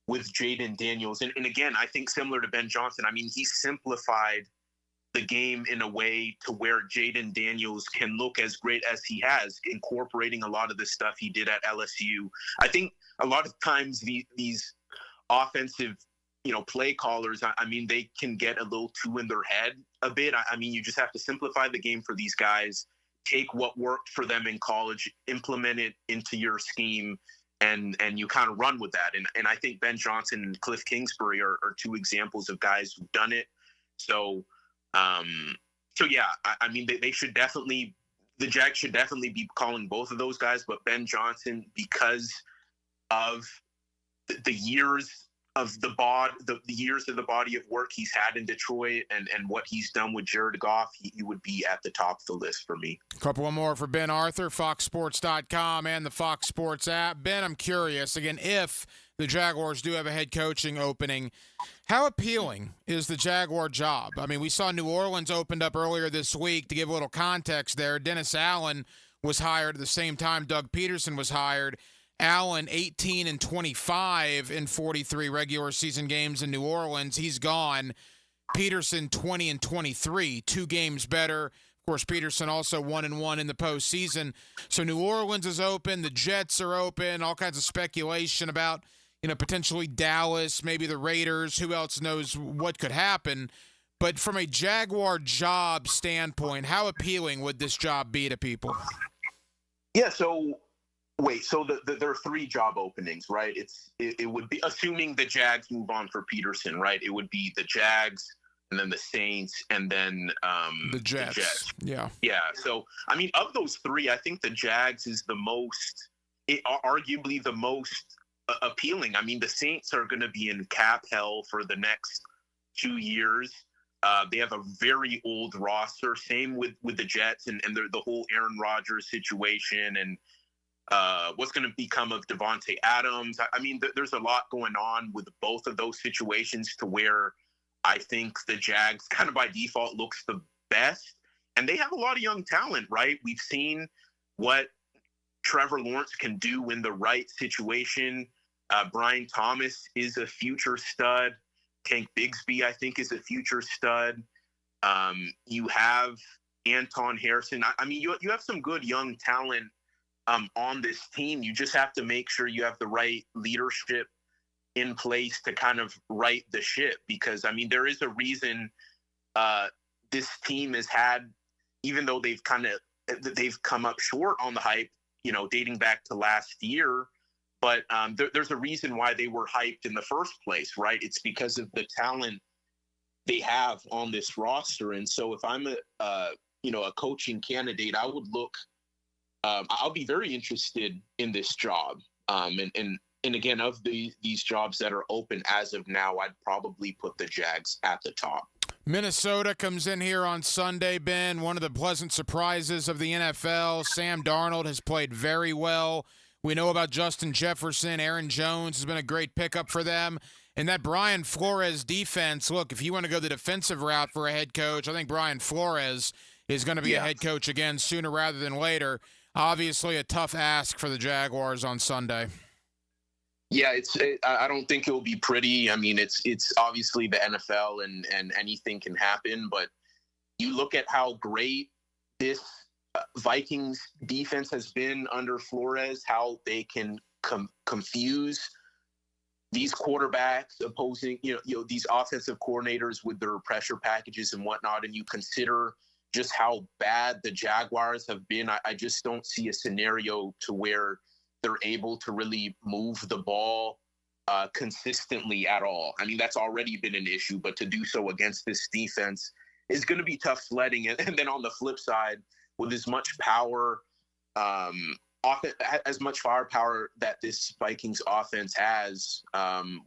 with Jaden Daniels. And again, I think similar to Ben Johnson, I mean, he simplified the game in a way to where Jaden Daniels can look as great as he has, incorporating a lot of the stuff he did at LSU. I think a lot of times these offensive, you know, play callers, I mean, they can get a little too in their head a bit. I mean, you just have to simplify the game for these guys, take what worked for them in college, implement it into your scheme, and you kind of run with that. And I think Ben Johnson and Cliff Kingsbury are two examples of guys who've done it. So yeah, I mean, they should definitely, the Jags should definitely be calling both of those guys, but Ben Johnson, because of the years of the years of the body of work he's had in Detroit and what he's done with Jared Goff, he would be at the top of the list for me. A couple more for Ben Arthur, FoxSports.com and the Fox Sports app. Ben, I'm curious, again, if the Jaguars do have a head coaching opening, how appealing is the Jaguar job? I mean, we saw New Orleans opened up earlier this week. To give a little context there, Dennis Allen was hired at the same time Doug Pederson was hired. Allen, 18-25 in 43 regular season games in New Orleans. He's gone. Pederson, 20-23, 2 games better. Of course, Pederson also 1-1 in the postseason. So New Orleans is open. The Jets are open. All kinds of speculation about, you know, potentially Dallas, maybe the Raiders. Who else knows what could happen? But from a Jaguar job standpoint, how appealing would this job be to people? Yeah, so wait, so there are 3 job openings, right? It would be, assuming the Jags move on for Pederson, right? It would be the Jags and then the Saints and then the Jets. Yeah. Yeah. So, I mean, of those 3, I think the Jags is the most, arguably the most appealing. I mean, the Saints are going to be in cap hell for the next 2 years. They have a very old roster. Same with the Jets and the whole Aaron Rodgers situation and what's going to become of Devontae Adams. I mean, there's a lot going on with both of those situations to where I think the Jags kind of by default looks the best. And they have a lot of young talent, right? We've seen what Trevor Lawrence can do in the right situation. Brian Thomas is a future stud. Tank Bigsby, I think, is a future stud. You have Anton Harrison. I mean, you have some good young talent on this team. You just have to make sure you have the right leadership in place to kind of right the ship, because I mean, there is a reason this team has had, even though they've come up short on the hype, you know, dating back to last year, but there's a reason why they were hyped in the first place, right? It's because of the talent they have on this roster. And so if I'm a coaching candidate, I would look. I'll be very interested in this job. And again, of these jobs that are open as of now, I'd probably put the Jags at the top. Minnesota comes in here on Sunday, Ben. One of the pleasant surprises of the NFL. Sam Darnold has played very well. We know about Justin Jefferson. Aaron Jones has been a great pickup for them. And that Brian Flores defense, look, if you want to go the defensive route for a head coach, I think Brian Flores is going to be a head coach again sooner rather than later. Obviously a tough ask for the Jaguars on Sunday. Yeah, I don't think it will be pretty. I mean, it's obviously the NFL and anything can happen, but you look at how great this Vikings defense has been under Flores, how they can confuse these quarterbacks, opposing, these offensive coordinators with their pressure packages and whatnot, and you consider just how bad the Jaguars have been. I just don't see a scenario to where they're able to really move the ball consistently at all. I mean, that's already been an issue, but to do so against this defense is going to be tough sledding. And then on the flip side, with as much power, as much firepower that this Vikings offense has,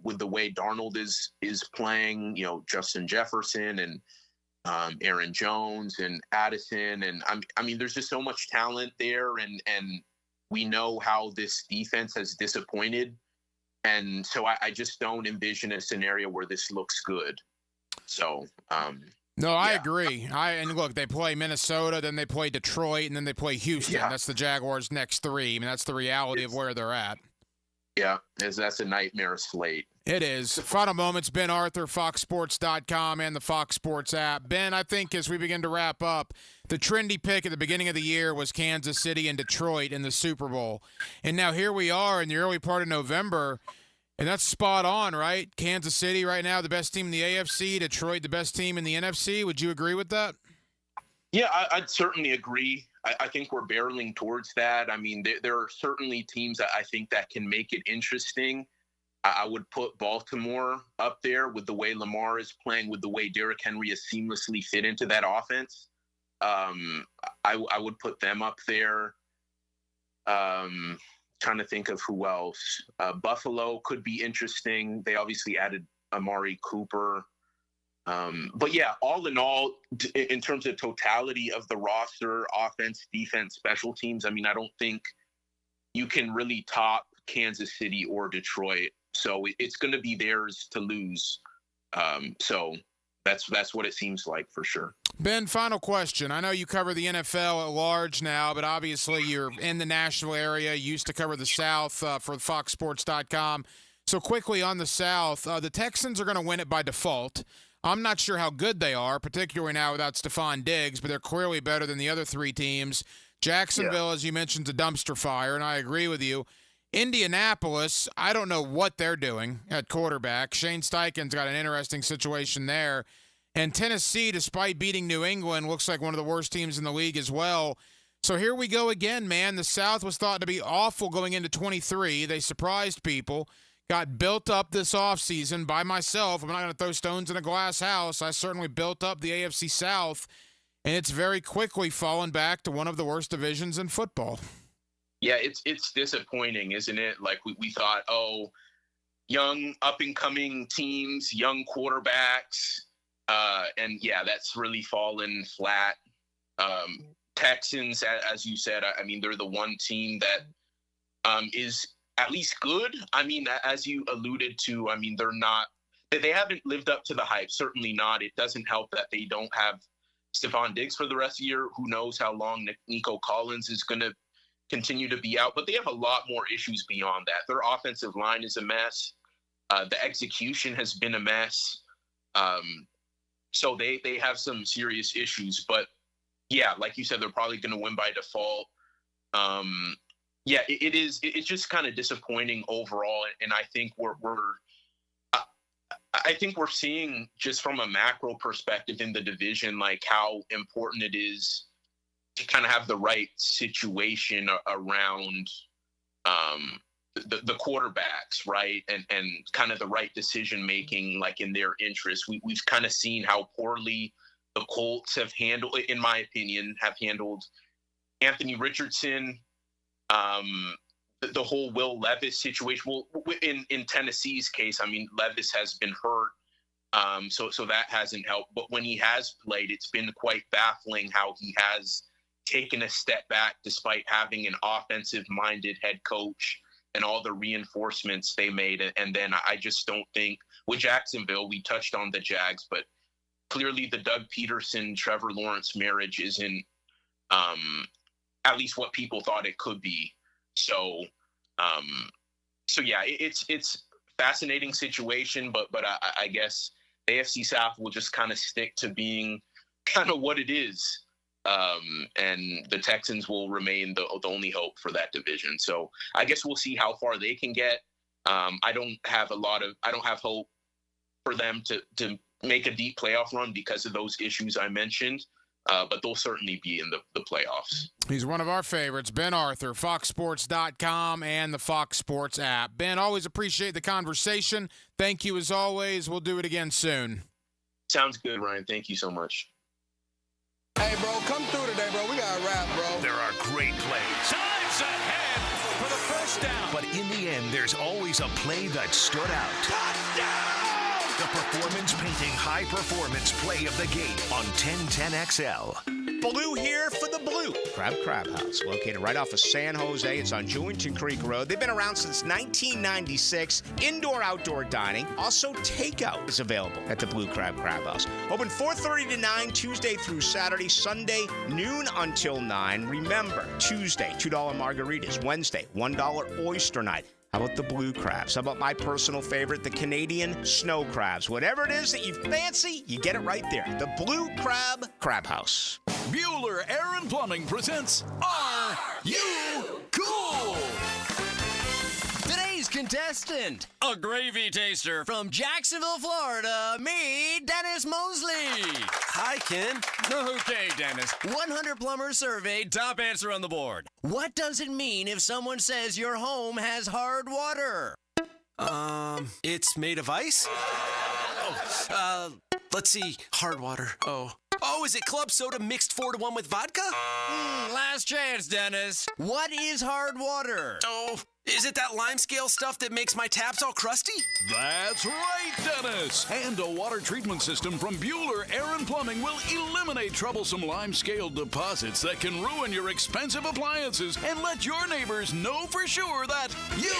with the way Darnold is playing, Justin Jefferson and Aaron Jones and Addison, and I mean, there's just so much talent there, and we know how this defense has disappointed, and so I just don't envision a scenario where this looks good. So, no, I agree. And look, they play Minnesota, then they play Detroit, and then they play Houston. Yeah. That's the Jaguars' next three. I mean, that's the reality of where they're at. Yeah, that's a nightmare slate. It is. Final moments, Ben Arthur, FoxSports.com and the Fox Sports app. Ben, I think as we begin to wrap up, the trendy pick at the beginning of the year was Kansas City and Detroit in the Super Bowl. And now here we are in the early part of November, and that's spot on, right? Kansas City right now, the best team in the AFC. Detroit, the best team in the NFC. Would you agree with that? Yeah, I'd certainly agree. I think we're barreling towards that. I mean, there are certainly teams that I think that can make it interesting. I would put Baltimore up there with the way Lamar is playing, with the way Derrick Henry has seamlessly fit into that offense. I would put them up there. Trying to think of who else. Buffalo could be interesting. They obviously added Amari Cooper. But yeah, all in all, in terms of totality of the roster, offense, defense, special teams, I mean, I don't think you can really top Kansas City or Detroit. So it's going to be theirs to lose. So that's what it seems like for sure. Ben, final question. I know you cover the NFL at large now, but obviously you're in the Nashville area. You used to cover the South for FoxSports.com. So quickly on the South, the Texans are going to win it by default. I'm not sure how good they are, particularly now without Stephon Diggs, but they're clearly better than the other three teams. Jacksonville, as you mentioned, is a dumpster fire, and I agree with you. Indianapolis, I don't know what they're doing at quarterback. Shane Steichen's got an interesting situation there. And Tennessee, despite beating New England, looks like one of the worst teams in the league as well. So here we go again, man. The South was thought to be awful going into 23. They surprised people. Got built up this offseason by myself. I'm not going to throw stones in a glass house. I certainly built up the AFC South, and it's very quickly fallen back to one of the worst divisions in football. Yeah, it's disappointing, isn't it? Like we thought, young up-and-coming teams, young quarterbacks, and yeah, that's really fallen flat. Texans, as you said, I mean, they're the one team that is at least good. I mean, as you alluded to, I mean, they haven't lived up to the hype. Certainly not. It doesn't help that they don't have Stephon Diggs for the rest of the year. Who knows how long Nico Collins is going to continue to be out, but they have a lot more issues beyond that. Their offensive line is a mess. The execution has been a mess. So they have some serious issues, but yeah, like you said, they're probably going to win by default. Yeah, it's just kind of disappointing overall. And I think I think we're seeing, just from a macro perspective in the division, like how important it is to kind of have the right situation around the quarterbacks, right, and kind of the right decision making, like in their interest. We've kind of seen how poorly the Colts have handled, in my opinion, Anthony Richardson, the whole Will Levis situation. Well, in Tennessee's case, I mean, Levis has been hurt, so that hasn't helped. But when he has played, it's been quite baffling how he has taken a step back despite having an offensive-minded head coach and all the reinforcements they made. And then I just don't think, with Jacksonville, we touched on the Jags, but clearly the Doug Pederson, Trevor Lawrence marriage isn't at least what people thought it could be. So yeah, it's fascinating situation, but I guess AFC South will just kind of stick to being kind of what it is. And the Texans will remain the only hope for that division. So I guess we'll see how far they can get. I don't have hope for them to make a deep playoff run because of those issues I mentioned. But they'll certainly be in the playoffs. He's one of our favorites, Ben Arthur, FoxSports.com and the Fox Sports app. Ben, always appreciate the conversation. Thank you as always. We'll do it again soon. Sounds good, Ryan. Thank you so much. Hey, bro, come through today, bro. We got to rap, bro. There are great plays. Time's ahead for the first down. But in the end, there's always a play that stood out. Touchdown! The performance-painting high-performance play of the game on 1010XL. Blue here for the Blue Crab House, located right off of San Jose. It's on Jewington Creek Road. They've been around since 1996. Indoor-outdoor dining. Also, takeout is available at the Blue Crab House. Open 4:30 to 9, Tuesday through Saturday. Sunday, noon until 9. Remember, Tuesday, $2 margaritas. Wednesday, $1 oyster night. How about the blue crabs? How about my personal favorite, the Canadian snow crabs? Whatever it is that you fancy, you get it right there. The Blue Crab House. Bueller Air and Plumbing presents Are You Cool? Today's contestant, a gravy taster from Jacksonville, Florida, me, Dennis Mosley. Hi, Ken. Okay, Dennis. 100 plumbers surveyed, top answer on the board. What does it mean if someone says your home has hard water? It's made of ice? Let's see. Hard water. Oh, is it club soda mixed 4-to-1 with vodka? Last chance, Dennis. What is hard water? Oh, is it that lime scale stuff that makes my taps all crusty? That's right, Dennis. And a water treatment system from Bueller Air and Plumbing will eliminate troublesome lime scale deposits that can ruin your expensive appliances and let your neighbors know for sure that you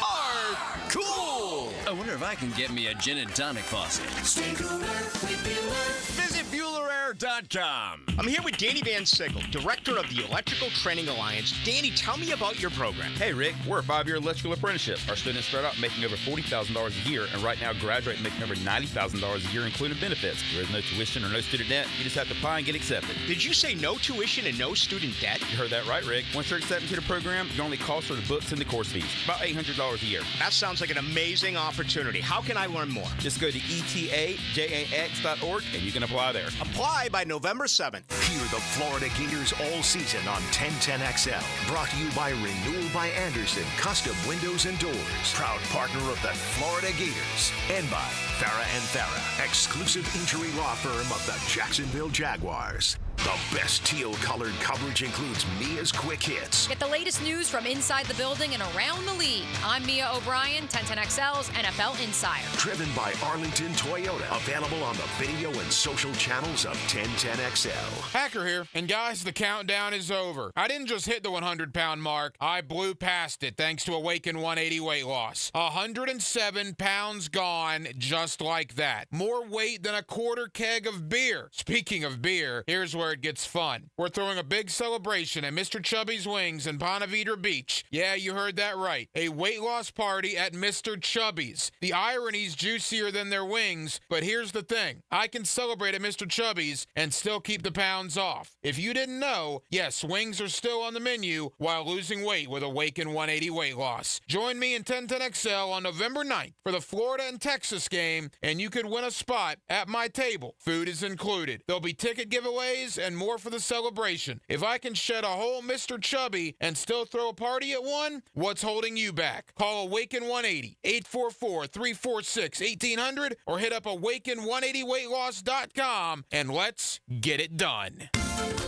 are cool. I wonder if I can get me a gin and tonic faucet. Stay cooler with Bueller. Visit BuellerAir.com. I'm here with Danny Van Sickle, Director of the Electrical Training Alliance. Danny, tell me about your program. Hey, Rick, we're a 5-year electrical apprenticeship. Our students start out making over $40,000 a year, and right now graduate making over $90,000 a year, including benefits. There is no tuition or no student debt. You just have to apply and get accepted. Did you say no tuition and no student debt? You heard that right, Rick. Once you're accepted to the program, your only cost are the books and the course fees. About $800 a year. That sounds like an amazing opportunity. How can I learn more? Just go to etajax.org and you can apply there. Apply by November 7th. Hear the Florida Gators all season on 1010XL. Brought to you by Renewal by Anderson Custom Windows and Doors. Proud partner of the Florida Gators. And by Farah & Farah, exclusive injury law firm of the Jacksonville Jaguars. The best teal-colored coverage includes Mia's Quick Hits. Get the latest news from inside the building and around the league. I'm Mia O'Brien, 1010XL's NFL Insider. Driven by Arlington Toyota. Available on the video and social channels of 1010XL. Hacker here. And guys, the countdown is over. I didn't just hit the 100-pound mark. I blew past it thanks to Awaken 180 weight loss. 107 pounds gone just like that. More weight than a quarter keg of beer. Speaking of beer, here's where it gets fun. We're throwing a big celebration at Mr. Chubby's Wings in Ponte Vedra Beach. Yeah, you heard that right. A weight loss party at Mr. Chubby's. The irony's juicier than their wings, but here's the thing. I can celebrate at Mr. Chubby's and still keep the pounds off. If you didn't know, yes, wings are still on the menu while losing weight with Awaken 180 weight loss. Join me in 1010XL on November 9th for the Florida and Texas game, and you could win a spot at my table. Food is included. There'll be ticket giveaways and more for the celebration. If I can shed a whole Mr. Chubby and still throw a party at one, what's holding you back? Call Awaken 180, 844-346-1800, or hit up awaken180weightloss.com, and let's get it done.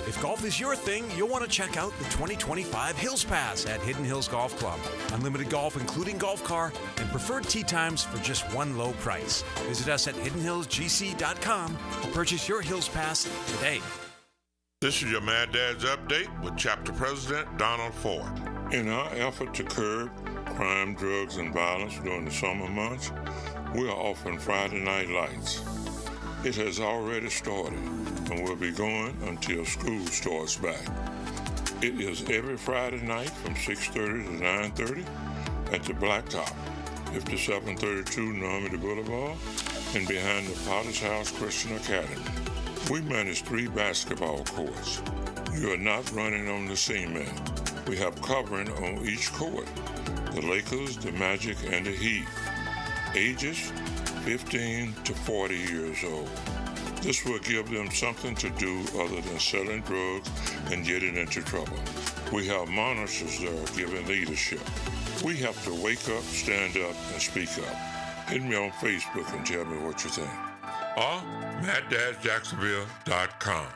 If golf is your thing, you'll want to check out the 2025 Hills Pass at Hidden Hills Golf Club. Unlimited golf, including golf car, and preferred tee times for just one low price. Visit us at hiddenhillsgc.com or purchase your Hills Pass today. This is your Mad Dad's Update with Chapter President Donald Ford. In our effort to curb crime, drugs, and violence during the summer months, we are offering Friday Night Lights. It has already started and will be going until school starts back. It is every Friday night from 6:30 to 9:30 at the Blacktop, 5732 Normandy Boulevard, and behind the Potter's House Christian Academy. We manage 3 basketball courts. You are not running on the cement. We have covering on each court. The Lakers, the Magic, and the Heat. Ages 15 to 40 years old. This will give them something to do other than selling drugs and getting into trouble. We have monitors there giving leadership. We have to wake up, stand up, and speak up. Hit me on Facebook and tell me what you think. Or MattDadJacksonville.com.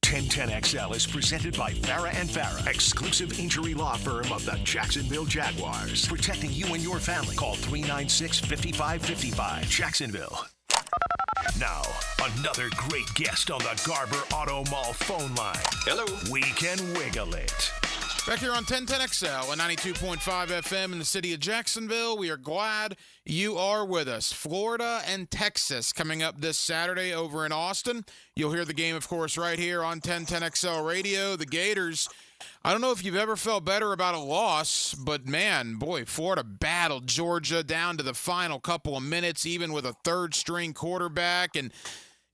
1010XL is presented by Farah & Farah, exclusive injury law firm of the Jacksonville Jaguars. Protecting you and your family. Call 396-5555. Jacksonville. Now, another great guest on the Garber Auto Mall phone line. Hello. We can wiggle it. Back here on 1010XL and 92.5 FM in the city of Jacksonville. We are glad you are with us. Florida and Texas coming up this Saturday over in Austin. You'll hear the game, of course, right here on 1010XL Radio. The Gators, I don't know if you've ever felt better about a loss, but man, boy, Florida battled Georgia down to the final couple of minutes, even with a third-string quarterback. And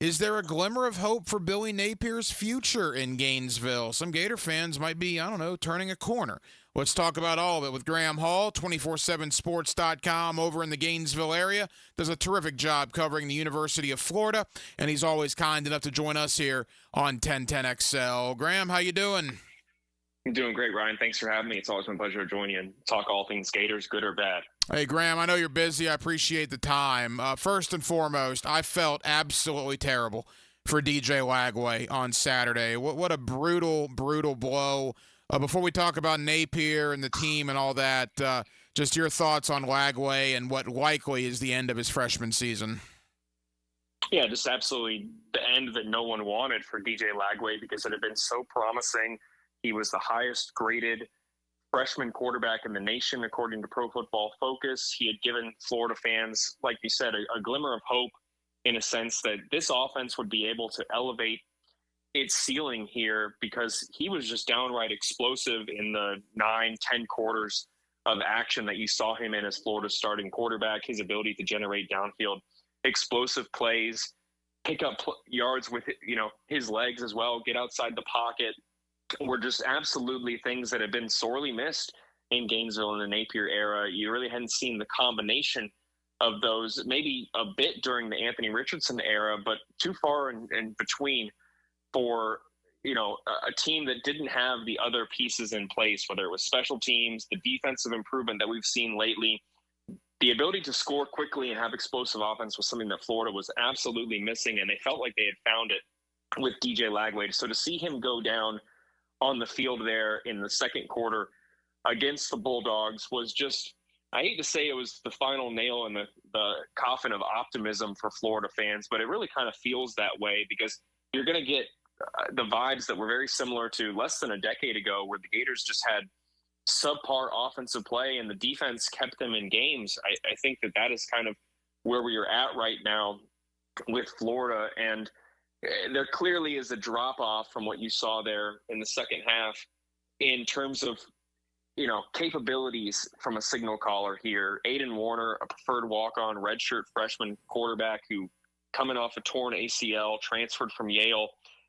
is there a glimmer of hope for Billy Napier's future in Gainesville? Some Gator fans might be, I don't know, turning a corner. Let's talk about all of it with Graham Hall, 247sports.com over in the Gainesville area. Does a terrific job covering the University of Florida, and he's always kind enough to join us here on 1010XL. Graham, how you doing? I'm doing great, Ryan. Thanks for having me. It's always my pleasure to join you and talk all things Gators, good or bad. Hey, Graham, I know you're busy. I appreciate the time. First and foremost, I felt absolutely terrible for DJ Lagway on Saturday. What a brutal, brutal blow. Before we talk about Napier and the team and all that, just your thoughts on Lagway and what likely is the end of his freshman season. Yeah, just absolutely the end that no one wanted for DJ Lagway because it had been so promising. He was the highest graded freshman quarterback in the nation, according to Pro Football Focus. He had given Florida fans, like you said, a glimmer of hope in a sense that this offense would be able to elevate its ceiling here because he was just downright explosive in the 9-10 quarters of action that you saw him in as Florida's starting quarterback. His ability to generate downfield explosive plays, pick up yards with his legs as well, get outside the pocket, were just absolutely things that have been sorely missed in Gainesville in the Napier era. You really hadn't seen the combination of those, maybe a bit during the Anthony Richardson era, but too far in between for, a team that didn't have the other pieces in place, whether it was special teams, the defensive improvement that we've seen lately. The ability to score quickly and have explosive offense was something that Florida was absolutely missing, and they felt like they had found it with DJ Lagway. So to see him go down on the field there in the second quarter against the Bulldogs was just, I hate to say it was the final nail in the coffin of optimism for Florida fans, but it really kind of feels that way because you're going to get the vibes that were very similar to less than a decade ago where the Gators just had subpar offensive play and the defense kept them in games. I think that is kind of where we are at right now with Florida, and there clearly is a drop-off from what you saw there in the second half in terms of, capabilities from a signal caller here. Aiden Warner, a preferred walk-on redshirt freshman quarterback who coming off a torn ACL, transferred from Yale.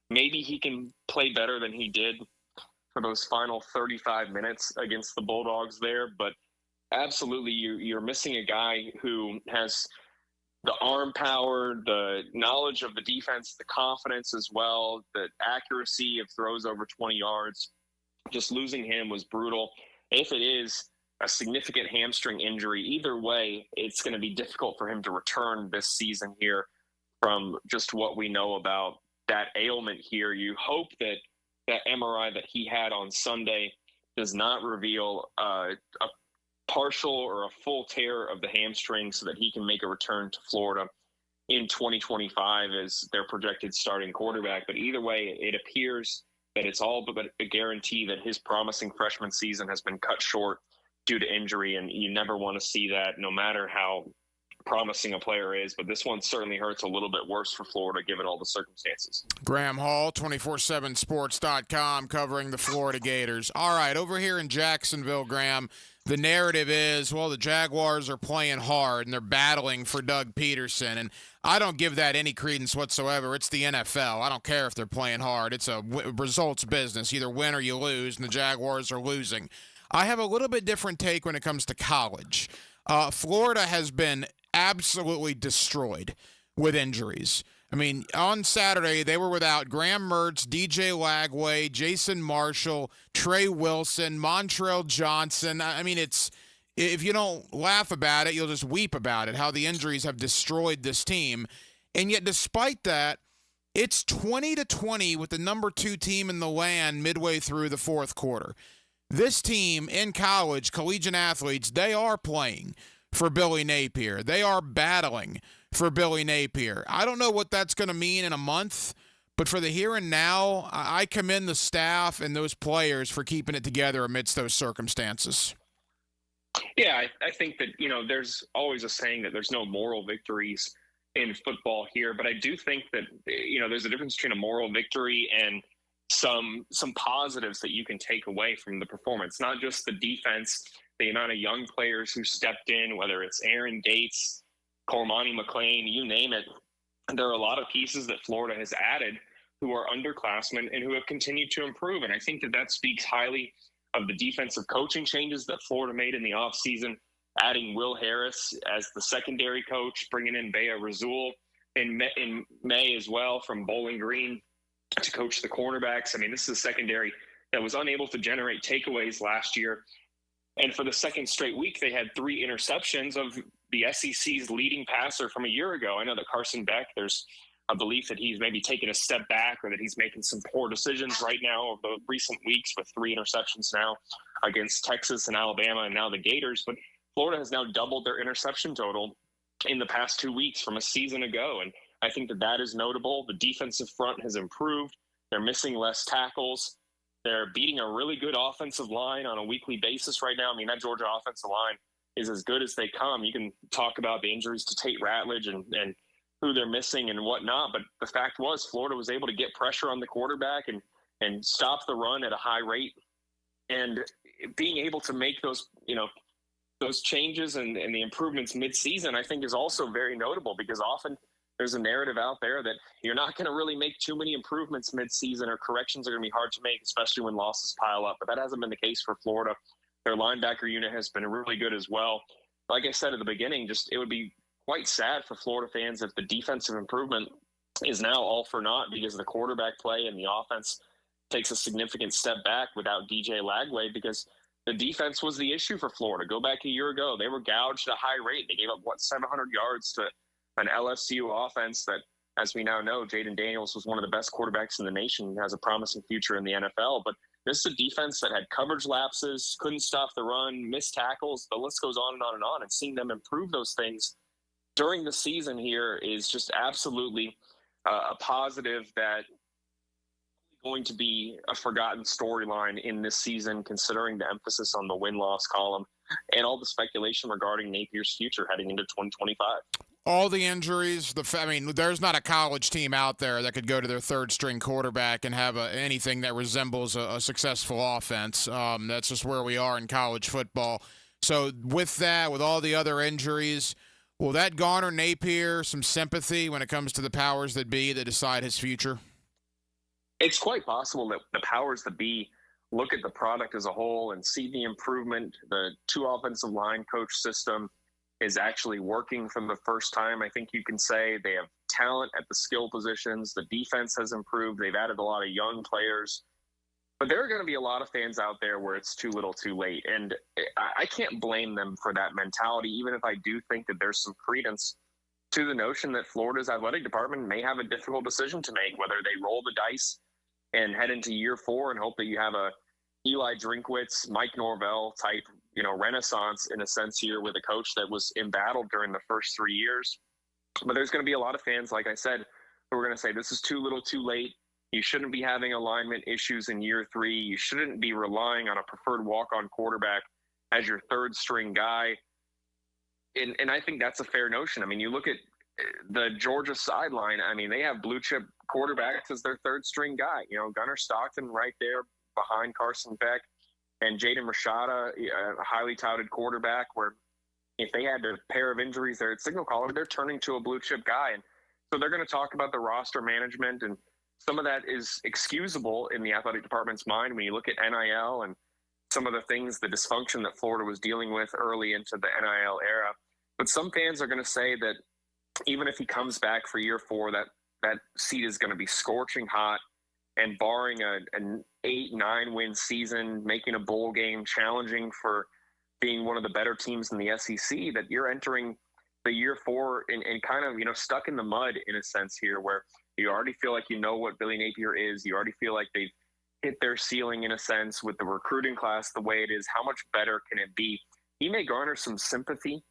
Maybe he can play better than he did for those final 35 minutes against the Bulldogs there, but absolutely you're missing a guy who has the arm power, the knowledge of the defense, the confidence as well, the accuracy of throws over 20 yards. Just losing him was brutal. If it is a significant hamstring injury, either way, it's going to be difficult for him to return this season here from just what we know about that ailment here. You hope that that MRI that he had on Sunday does not reveal a partial or a full tear of the hamstring so that he can make a return to Florida in 2025 as their projected starting quarterback. But either way, it appears that it's all but a guarantee that his promising freshman season has been cut short due to injury, and you never want to see that no matter how promising a player is. But this one certainly hurts a little bit worse for Florida given all the circumstances. Graham Hall, 247sports.com, covering the Florida Gators. All right, over here in Jacksonville, Graham, the narrative is, well, the Jaguars are playing hard and they're battling for Doug Pederson. And I don't give that any credence whatsoever. It's the NFL. I don't care if they're playing hard. It's a results business. Either win or you lose, and the Jaguars are losing. I have a little bit different take when it comes to college. Florida has been absolutely destroyed with injuries. I mean, on Saturday, they were without Graham Mertz, DJ Lagway, Jason Marshall, Trey Wilson, Montrell Johnson. I mean, it's if you don't laugh about it, you'll just weep about it, how the injuries have destroyed this team. And yet, despite that, it's 20-20 with the number 2 team in the land midway through the fourth quarter. This team in college, collegiate athletes, they are playing for Billy Napier. They are battling for Billy Napier. I don't know what that's going to mean in a month, but for the here and now, I commend the staff and those players for keeping it together amidst those circumstances. Yeah, I think that, there's always a saying that there's no moral victories in football here, but I do think that, there's a difference between a moral victory and some positives that you can take away from the performance, not just the defense, the amount of young players who stepped in, whether it's Aaron Gates, Cormani McClain, you name it. There are a lot of pieces that Florida has added who are underclassmen and who have continued to improve. And I think that speaks highly of the defensive coaching changes that Florida made in the offseason, adding Will Harris as the secondary coach, bringing in Bea Razul in May as well from Bowling Green to coach the cornerbacks. I mean, this is a secondary that was unable to generate takeaways last year. And for the second straight week, they had 3 interceptions of the SEC's leading passer from a year ago. I know that Carson Beck, there's a belief that he's maybe taken a step back or that he's making some poor decisions right now over the recent weeks with 3 interceptions now against Texas and Alabama and now the Gators. But Florida has now doubled their interception total in the past 2 weeks from a season ago. And I think that is notable. The defensive front has improved. They're missing less tackles. They're beating a really good offensive line on a weekly basis right now. I mean, that Georgia offensive line is as good as they come. You can talk about the injuries to Tate Ratledge and who they're missing and whatnot, but the fact was Florida was able to get pressure on the quarterback and stop the run at a high rate. And being able to make those changes and the improvements mid-season, I think is also very notable because often there's a narrative out there that you're not going to really make too many improvements mid-season or corrections are going to be hard to make, especially when losses pile up. But that hasn't been the case for Florida. Their linebacker unit has been really good as well. Like I said at the beginning, it would be quite sad for Florida fans if the defensive improvement is now all for naught because the quarterback play and the offense takes a significant step back without DJ Lagway because the defense was the issue for Florida. Go back a year ago, they were gouged at a high rate. They gave up, 700 yards to an LSU offense that, as we now know, Jaden Daniels was one of the best quarterbacks in the nation and has a promising future in the NFL. But this is a defense that had coverage lapses, couldn't stop the run, missed tackles. The list goes on and on and on. And seeing them improve those things during the season here is just absolutely a positive that going to be a forgotten storyline in this season, considering the emphasis on the win-loss column and all the speculation regarding Napier's future heading into 2025. All the injuries, there's not a college team out there that could go to their third-string quarterback and have anything that resembles a successful offense. That's just where we are in college football. So with that, with all the other injuries, will that garner Napier some sympathy when it comes to the powers that be that decide his future? It's quite possible that the powers that be look at the product as a whole and see the improvement, the 2 offensive line coach system, is actually working for the first time. I think you can say they have talent at the skill positions. The defense has improved. They've added a lot of young players. But there are going to be a lot of fans out there where it's too little too late. And I can't blame them for that mentality, even if I do think that there's some credence to the notion that Florida's athletic department may have a difficult decision to make, whether they roll the dice and head into year 4 and hope that you have a Eli Drinkwitz, Mike Norvell type, renaissance in a sense here with a coach that was embattled during the first 3 years. But there's going to be a lot of fans, like I said, who are going to say this is too little too late. You shouldn't be having alignment issues in year 3. You shouldn't be relying on a preferred walk-on quarterback as your third string guy. And I think that's a fair notion. I mean, you look at the Georgia sideline. I mean, they have blue chip quarterbacks as their third string guy. Gunnar Stockton right there behind Carson Beck, and Jaden Rashada, a highly touted quarterback, where if they had a pair of injuries there at Signal Caller, they're turning to a blue chip guy. And so they're going to talk about the roster management, and some of that is excusable in the athletic department's mind when you look at NIL and some of the things, the dysfunction that Florida was dealing with early into the NIL era. But some fans are going to say that even if he comes back for year 4, that seat is going to be scorching hot, and barring an 8-9 win season, making a bowl game, challenging for being one of the better teams in the SEC, that you're entering the year 4 and kind of, stuck in the mud in a sense here, where you already feel like you know what Billy Napier is. You already feel like they've hit their ceiling in a sense with the recruiting class the way it is. How much better can it be? He may garner some sympathy,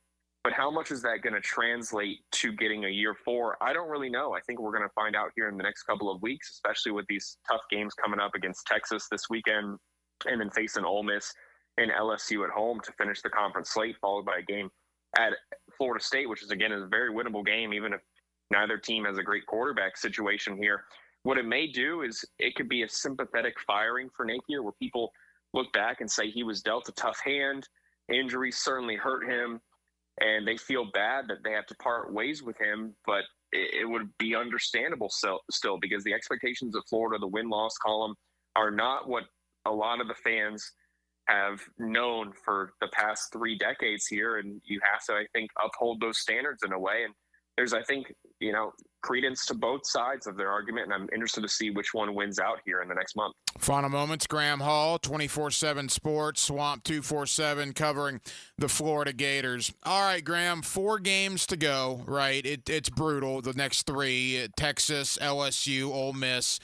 but how much is that going to translate to getting a year 4? I don't really know. I think we're going to find out here in the next couple of weeks, especially with these tough games coming up against Texas this weekend and then facing Ole Miss and LSU at home to finish the conference slate, followed by a game at Florida State, which is, again, is a very winnable game, even if neither team has a great quarterback situation here. What it may do is it could be a sympathetic firing for Napier, where people look back and say he was dealt a tough hand. Injuries certainly hurt him, and they feel bad that they have to part ways with him. But it would be understandable still, because the expectations of Florida, the win-loss column, are not what a lot of the fans have known for the past 3 decades here. And you have to, I think, uphold those standards in a way. And there's, I think, credence to both sides of their argument, and I'm interested to see which one wins out here in the next month. Final moments, Graham Hall, 24/7 Sports, Swamp 247, covering the Florida Gators. All right, Graham, 4 games to go, right? It's brutal, the next 3, Texas, LSU, Ole Miss.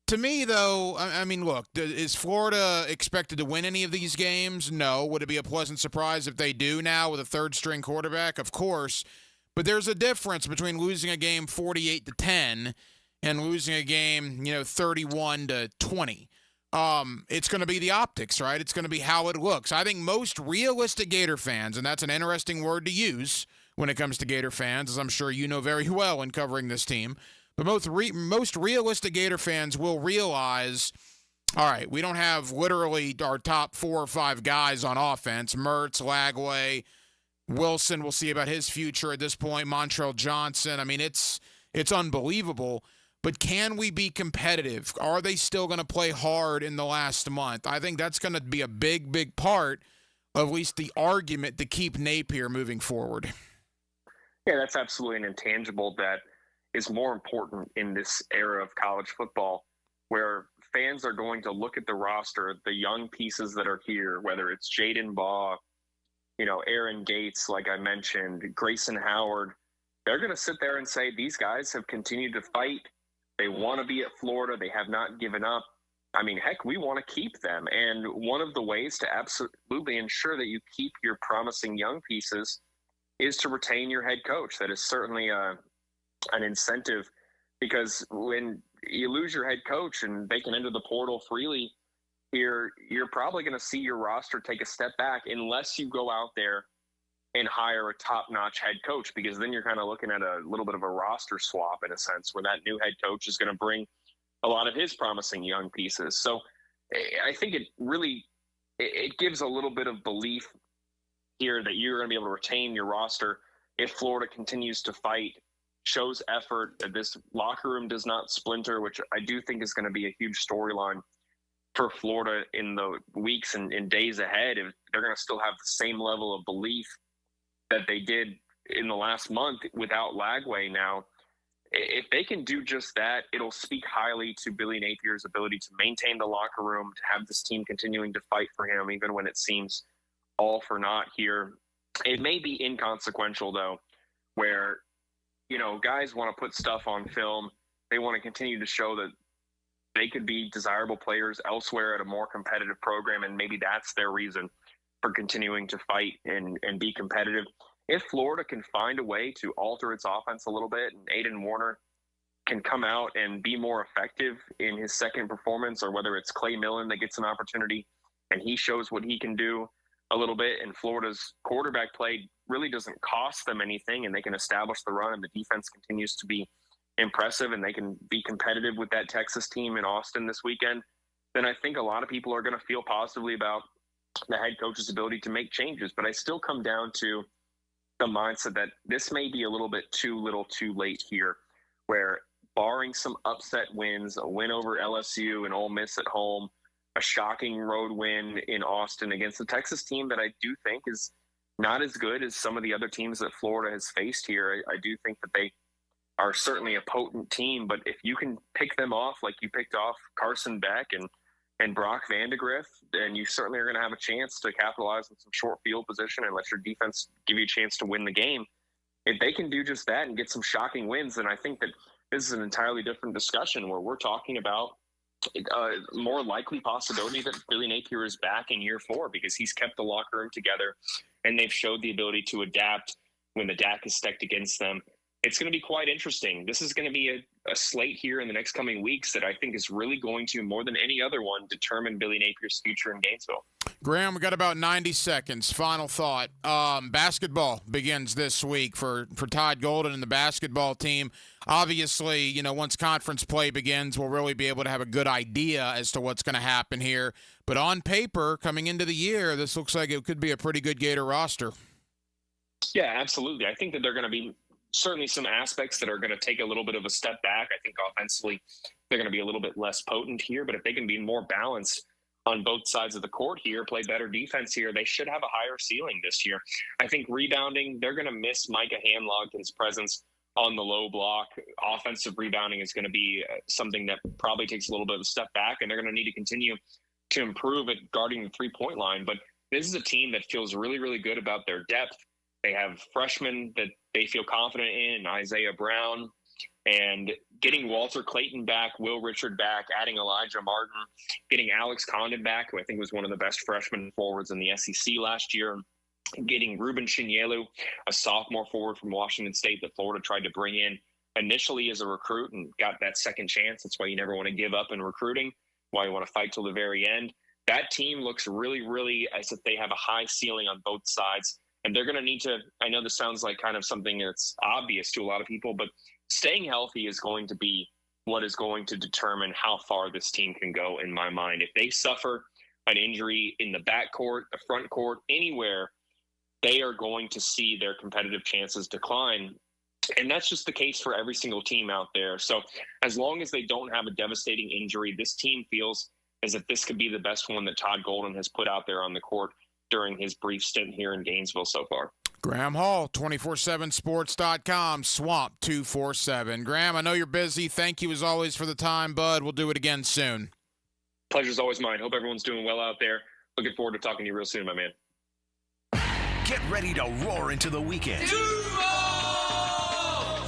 To me, though, I mean, look, is Florida expected to win any of these games? No. Would it be a pleasant surprise if they do now with a third-string quarterback? Of course. But there's a difference between losing a game 48-10 and losing a game, 31-20. It's going to be the optics, right? It's going to be how it looks. I think most realistic Gator fans, and that's an interesting word to use when it comes to Gator fans, as I'm sure you know very well in covering this team, but most realistic Gator fans will realize, all right, we don't have literally our top 4 or 5 guys on offense, Mertz, Lagway, Wilson, we'll see about his future at this point. Montrell Johnson. I mean, it's unbelievable. But can we be competitive? Are they still going to play hard in the last month? I think that's going to be a big, big part of at least the argument to keep Napier moving forward. Yeah, that's absolutely an intangible that is more important in this era of college football, where fans are going to look at the roster, the young pieces that are here, whether it's Jaden Baugh, Aaron Gates, like I mentioned, Grayson Howard. They're going to sit there and say, these guys have continued to fight. They want to be at Florida. They have not given up. I mean, heck, we want to keep them. And one of the ways to absolutely ensure that you keep your promising young pieces is to retain your head coach. That is certainly an incentive, because when you lose your head coach and they can enter the portal freely, you're probably going to see your roster take a step back unless you go out there and hire a top-notch head coach, because then you're kind of looking at a little bit of a roster swap in a sense, where that new head coach is going to bring a lot of his promising young pieces. So I think it gives a little bit of belief here that you're going to be able to retain your roster if Florida continues to fight, shows effort, that this locker room does not splinter, which I do think is going to be a huge storyline for Florida in the weeks and days ahead. If they're going to still have the same level of belief that they did in the last month without Lagway now, if they can do just that, it'll speak highly to Billy Napier's ability to maintain the locker room, to have this team continuing to fight for him, even when it seems all for naught here. It may be inconsequential, though, where, guys want to put stuff on film. They want to continue to show that they could be desirable players elsewhere at a more competitive program, and maybe that's their reason for continuing to fight and be competitive. If Florida can find a way to alter its offense a little bit, and Aiden Warner can come out and be more effective in his second performance, or whether it's Clay Millen that gets an opportunity and he shows what he can do a little bit, and Florida's quarterback play really doesn't cost them anything, and they can establish the run, and the defense continues to be impressive, and they can be competitive with that Texas team in Austin this weekend, then I think a lot of people are going to feel positively about the head coach's ability to make changes. But I still come down to the mindset that this may be a little bit too little too late here, where barring some upset wins, a win over LSU and Ole Miss at home, a shocking road win in Austin against a Texas team that I do think is not as good as some of the other teams that Florida has faced here. I do think that they are certainly a potent team, but if you can pick them off like you picked off Carson Beck and Brock Vandegrift, then you certainly are going to have a chance to capitalize on some short field position and let your defense give you a chance to win the game. If they can do just that and get some shocking wins, then I think that this is an entirely different discussion, where we're talking about a more likely possibility that Billy Napier is back in year 4, because he's kept the locker room together and they've showed the ability to adapt when the deck is stacked against them. It's going to be quite interesting. This is going to be a slate here in the next coming weeks that I think is really going to, more than any other one, determine Billy Napier's future in Gainesville. Graham, we got about 90 seconds. Final thought. Basketball begins this week for Todd Golden and the basketball team. Obviously, once conference play begins, we'll really be able to have a good idea as to what's going to happen here. But on paper, coming into the year, this looks like it could be a pretty good Gator roster. Yeah, absolutely. I think that they're going to be certainly some aspects that are going to take a little bit of a step back. I think offensively they're going to be a little bit less potent here, but if they can be more balanced on both sides of the court here, play better defense here, they should have a higher ceiling this year. I think rebounding, they're going to miss Micah Hanlogton's presence on the low block. Offensive rebounding is going to be something that probably takes a little bit of a step back, and they're going to need to continue to improve at guarding the three-point line. But this is a team that feels really, really good about their depth. They have freshmen that they feel confident in, Isaiah Brown, and getting Walter Clayton back, Will Richard back, adding Elijah Martin, getting Alex Condon back, who I think was one of the best freshman forwards in the SEC last year, getting Ruben Chinyelu, a sophomore forward from Washington State that Florida tried to bring in initially as a recruit and got that second chance. That's why you never want to give up in recruiting, why you want to fight till the very end. That team looks really, really as if they have a high ceiling on both sides. And they're going to need to, I know this sounds like kind of something that's obvious to a lot of people, but staying healthy is going to be what is going to determine how far this team can go, in my mind. If they suffer an injury in the backcourt, the front court, anywhere, they are going to see their competitive chances decline. And that's just the case for every single team out there. So as long as they don't have a devastating injury, this team feels as if this could be the best one that Todd Golden has put out there on the court during his brief stint here in Gainesville so far. Graham Hall, 247sports.com, Swamp 247. Graham, I know you're busy. Thank you as always for the time, bud. We'll do it again soon. Pleasure's always mine. Hope everyone's doing well out there. Looking forward to talking to you real soon, my man. Get ready to roar into the weekend.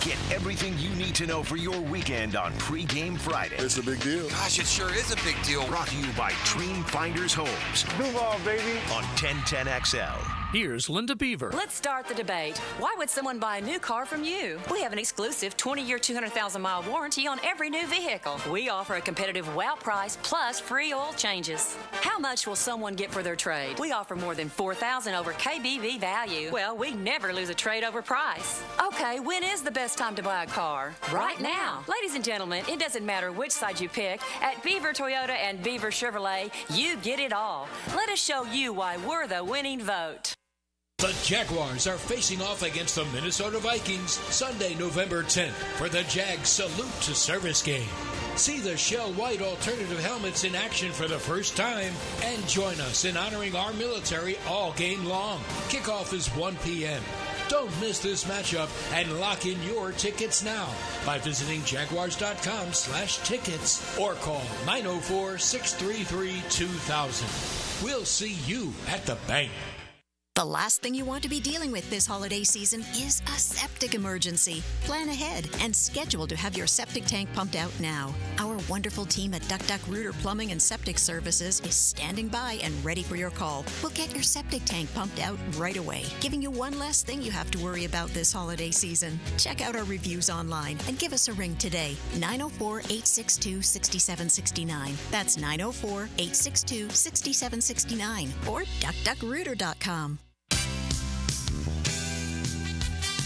Get everything you need to know for your weekend on Pregame Friday. It's a big deal. Gosh, it sure is a big deal. Brought to you by Dream Finders Homes. Duval, baby. On 1010XL. Here's Linda Beaver. Let's start the debate. Why would someone buy a new car from you? We have an exclusive 20-year, 200,000-mile warranty on every new vehicle. We offer a competitive wow price plus free oil changes. How much will someone get for their trade? We offer more than $4,000 over KBV value. Well, we never lose a trade over price. Okay, when is the best time to buy a car? Right now. Ladies and gentlemen, it doesn't matter which side you pick. At Beaver Toyota and Beaver Chevrolet, you get it all. Let us show you why we're the winning vote. The Jaguars are facing off against the Minnesota Vikings Sunday, November 10th for the Jag Salute to Service game. See the Shell White alternative helmets in action for the first time and join us in honoring our military all game long. Kickoff is 1 p.m. Don't miss this matchup and lock in your tickets now by visiting jaguars.com/tickets or call 904-633-2000. We'll see you at the bank. The last thing you want to be dealing with this holiday season is a septic emergency. Plan ahead and schedule to have your septic tank pumped out now. Our wonderful team at Duck Rooter Plumbing and Septic Services is standing by and ready for your call. We'll get your septic tank pumped out right away, giving you one less thing you have to worry about this holiday season. Check out our reviews online and give us a ring today. 904-862-6769. That's 904-862-6769 or duckduckrooter.com.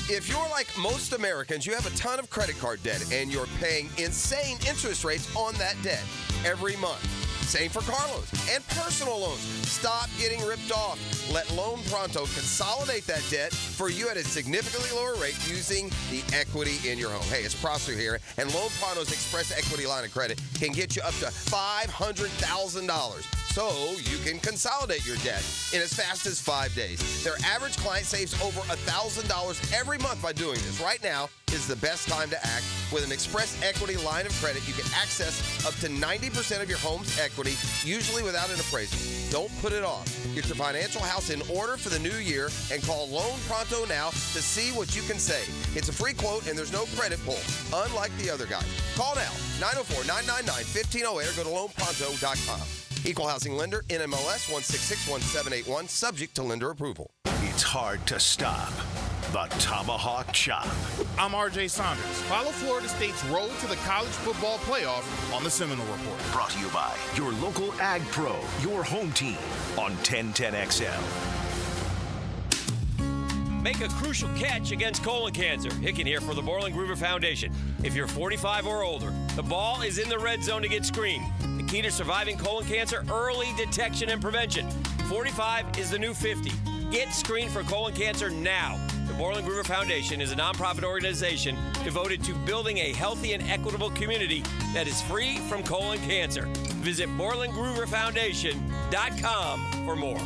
If you're like most Americans, you have a ton of credit card debt and you're paying insane interest rates on that debt every month. Same for car loans and personal loans. Stop getting ripped off. Let Loan Pronto consolidate that debt for you at a significantly lower rate using the equity in your home. Hey, it's Prosser here, and Loan Pronto's Express Equity Line of Credit can get you up to $500,000. So you can consolidate your debt in as fast as 5 days. Their average client saves over $1,000 every month by doing this. Right now is the best time to act. With an Express Equity Line of Credit, you can access up to 90% of your home's equity, usually without an appraisal. Don't put it off. Get your financial house in order for the new year and call Loan Pronto now to see what you can save. It's a free quote and there's no credit pull, unlike the other guys. Call now, 904-999-1508 or go to loanpronto.com. Equal housing lender, NMLS 1661781, subject to lender approval. It's hard to stop the Tomahawk Chop. I'm RJ Saunders. Follow Florida State's road to the college football playoff on the Seminole Report. Brought to you by your local Ag Pro, your home team on 1010XL. Make a crucial catch against colon cancer. Hicken here for the Borland Groover Foundation. If you're 45 or older, the ball is in the red zone to get screened. The key to surviving colon cancer, early detection and prevention. 45 is the new 50. Get screened for colon cancer now. The Borland Groover Foundation is a nonprofit organization devoted to building a healthy and equitable community that is free from colon cancer. Visit BorlandGrooverFoundation.com for more.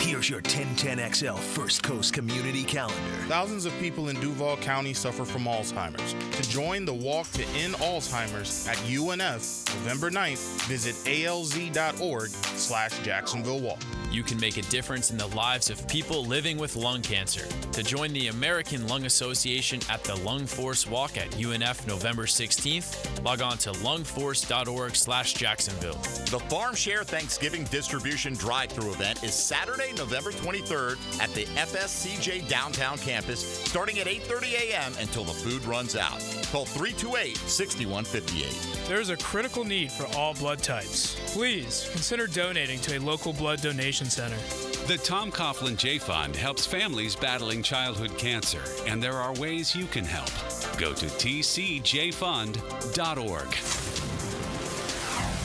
Here's your 1010XL First Coast Community Calendar. Thousands of people in Duval County suffer from Alzheimer's. To join the Walk to End Alzheimer's at UNF November 9th, visit alz.org/Jacksonville Walk. You can make a difference in the lives of people living with lung cancer. To join the American Lung Association at the Lung Force Walk at UNF November 16th, log on to lungforce.org/Jacksonville. The Farm Share Thanksgiving Distribution Drive-Thru event is Saturday, November 23rd at the FSCJ downtown campus, starting at 8:30 a.m. until the food runs out. Call 328-6158. There is a critical need for all blood types. Please consider donating to a local blood donation center. The Tom Coughlin J Fund helps families battling childhood cancer, and there are ways you can help. Go to tcjfund.org.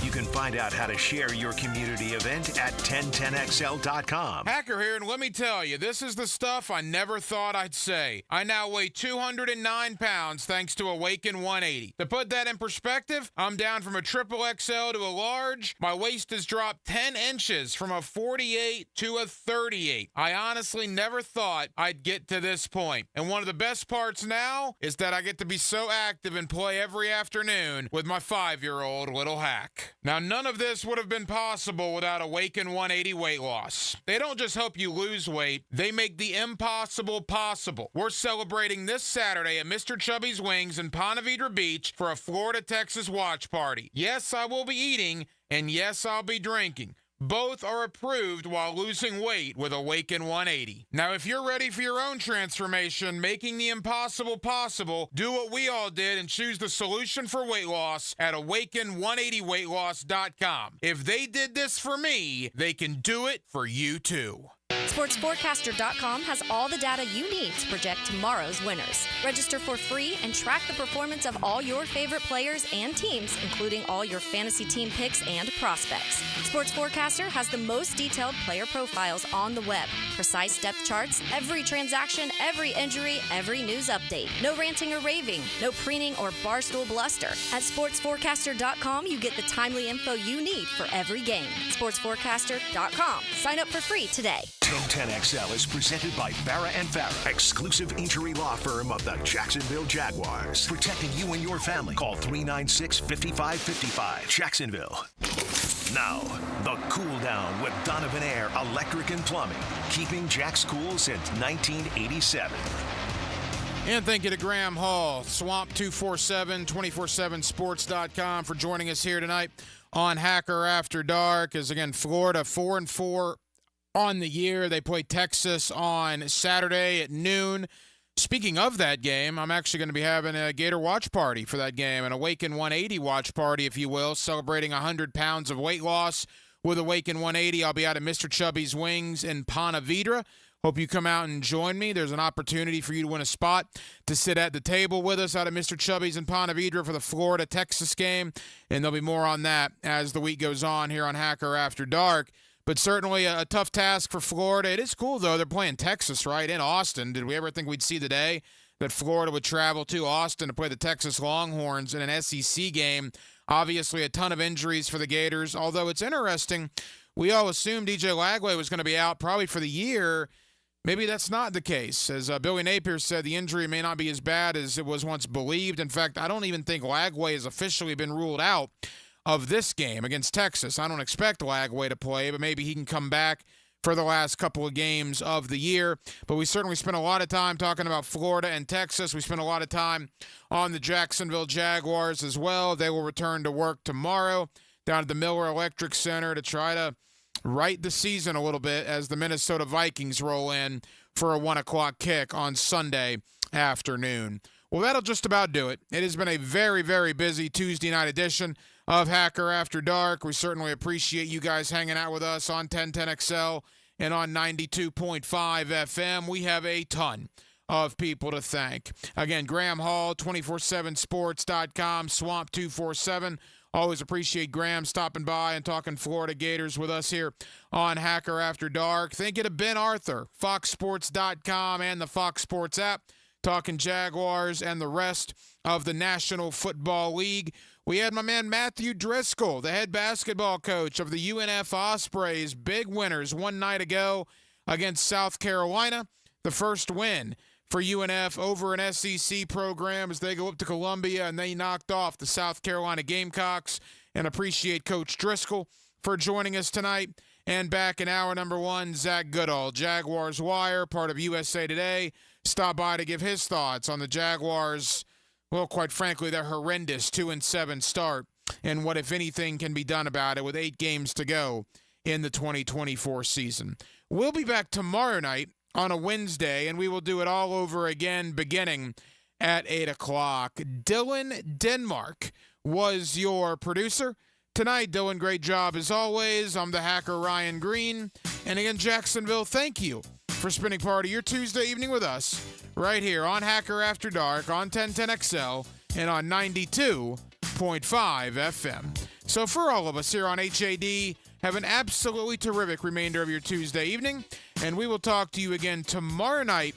You can find out how to share your community event at 1010XL.com. Hacker here, and let me tell you, this is the stuff I never thought I'd say. I now weigh 209 pounds thanks to Awaken 180. To put that in perspective, I'm down from a triple XL to a large. My waist has dropped 10 inches from a 48 to a 38. I honestly never thought I'd get to this point. And one of the best parts now is that I get to be so active and play every afternoon with my 5-year-old little Hack. Now, none of this would have been possible without Awaken 180 weight loss. They don't just help you lose weight, they make the impossible possible. We're celebrating this Saturday at Mr. Chubby's Wings in Ponte Vedra Beach for a Florida-Texas watch party. Yes, I will be eating, and yes, I'll be drinking. Both are approved while losing weight with Awaken 180. Now, if you're ready for your own transformation, making the impossible possible, do what we all did and choose the solution for weight loss at awaken180weightloss.com. If they did this for me, they can do it for you too. SportsForecaster.com has all the data you need to project tomorrow's winners. Register for free and track the performance of all your favorite players and teams, including all your fantasy team picks and prospects. Sports Forecaster has the most detailed player profiles on the web, precise depth charts, every transaction, every injury, every news update. No ranting or raving, no preening or barstool bluster. At SportsForecaster.com, you get the timely info you need for every game. SportsForecaster.com. Sign up for free today. 1010XL is presented by Farah & Farah, exclusive injury law firm of the Jacksonville Jaguars. Protecting you and your family. Call 396-5555. Jacksonville. Now, the Cool Down with Donovan Air Electric and Plumbing. Keeping Jack's cool since 1987. And thank you to Graham Hall, Swamp247, 247sports.com for joining us here tonight on Hacker After Dark. As again, Florida 4-4 on the year. They play Texas on Saturday at noon. Speaking of that game, I'm actually going to be having a Gator watch party for that game, an Awaken 180 watch party, if you will, celebrating 100 pounds of weight loss with Awaken 180. I'll be out at Mr. Chubby's Wings in Ponte Vedra. Hope you come out and join me. There's an opportunity for you to win a spot to sit at the table with us out at Mr. Chubby's in Ponte Vedra for the Florida-Texas game, and there'll be more on that as the week goes on here on Hacker After Dark. But certainly a tough task for Florida. It is cool, though. They're playing Texas, right, in Austin. Did we ever think we'd see the day that Florida would travel to Austin to play the Texas Longhorns in an SEC game? Obviously, a ton of injuries for the Gators, although it's interesting. We all assumed DJ Lagway was going to be out probably for the year. Maybe that's not the case. As Billy Napier said, the injury may not be as bad as it was once believed. In fact, I don't even think Lagway has officially been ruled out of this game against Texas. I don't expect Lagway to play, but maybe he can come back for the last couple of games of the year. But we certainly spent a lot of time talking about Florida and Texas. We spent a lot of time on the Jacksonville Jaguars as well. They will return to work tomorrow down at the Miller Electric Center to try to right the season a little bit as the Minnesota Vikings roll in for a 1 o'clock kick on Sunday afternoon. Well, that'll just about do it. It has been a very, very busy Tuesday night edition of Hacker After Dark. We certainly appreciate you guys hanging out with us on 1010XL and on 92.5 FM. We have a ton of people to thank. Again, Graham Hall, 247sports.com, Swamp247. Always appreciate Graham stopping by and talking Florida Gators with us here on Hacker After Dark. Thank you to Ben Arthur, FoxSports.com and the Fox Sports app, talking Jaguars and the rest of the National Football League. We had my man Matthew Driscoll, the head basketball coach of the UNF Ospreys, big winners one night ago against South Carolina. The first win for UNF over an SEC program as they go up to Columbia, and they knocked off the South Carolina Gamecocks. And appreciate Coach Driscoll for joining us tonight. And back in hour number one, Zach Goodall, Jaguars Wire, part of USA Today, stopped by to give his thoughts on the Jaguars. Well, quite frankly, their horrendous 2-7 start and what, if anything, can be done about it with 8 games to go in the 2024 season. We'll be back tomorrow night on a Wednesday, and we will do it all over again beginning at 8 o'clock. Dylan Denmark was your producer tonight. Dylan, great job as always. I'm the hacker Ryan Green. And again, Jacksonville, thank you for spending part of your Tuesday evening with us right here on Hacker After Dark on 1010XL and on 92.5 FM. So for all of us here on HAD, have an absolutely terrific remainder of your Tuesday evening, and we will talk to you again tomorrow night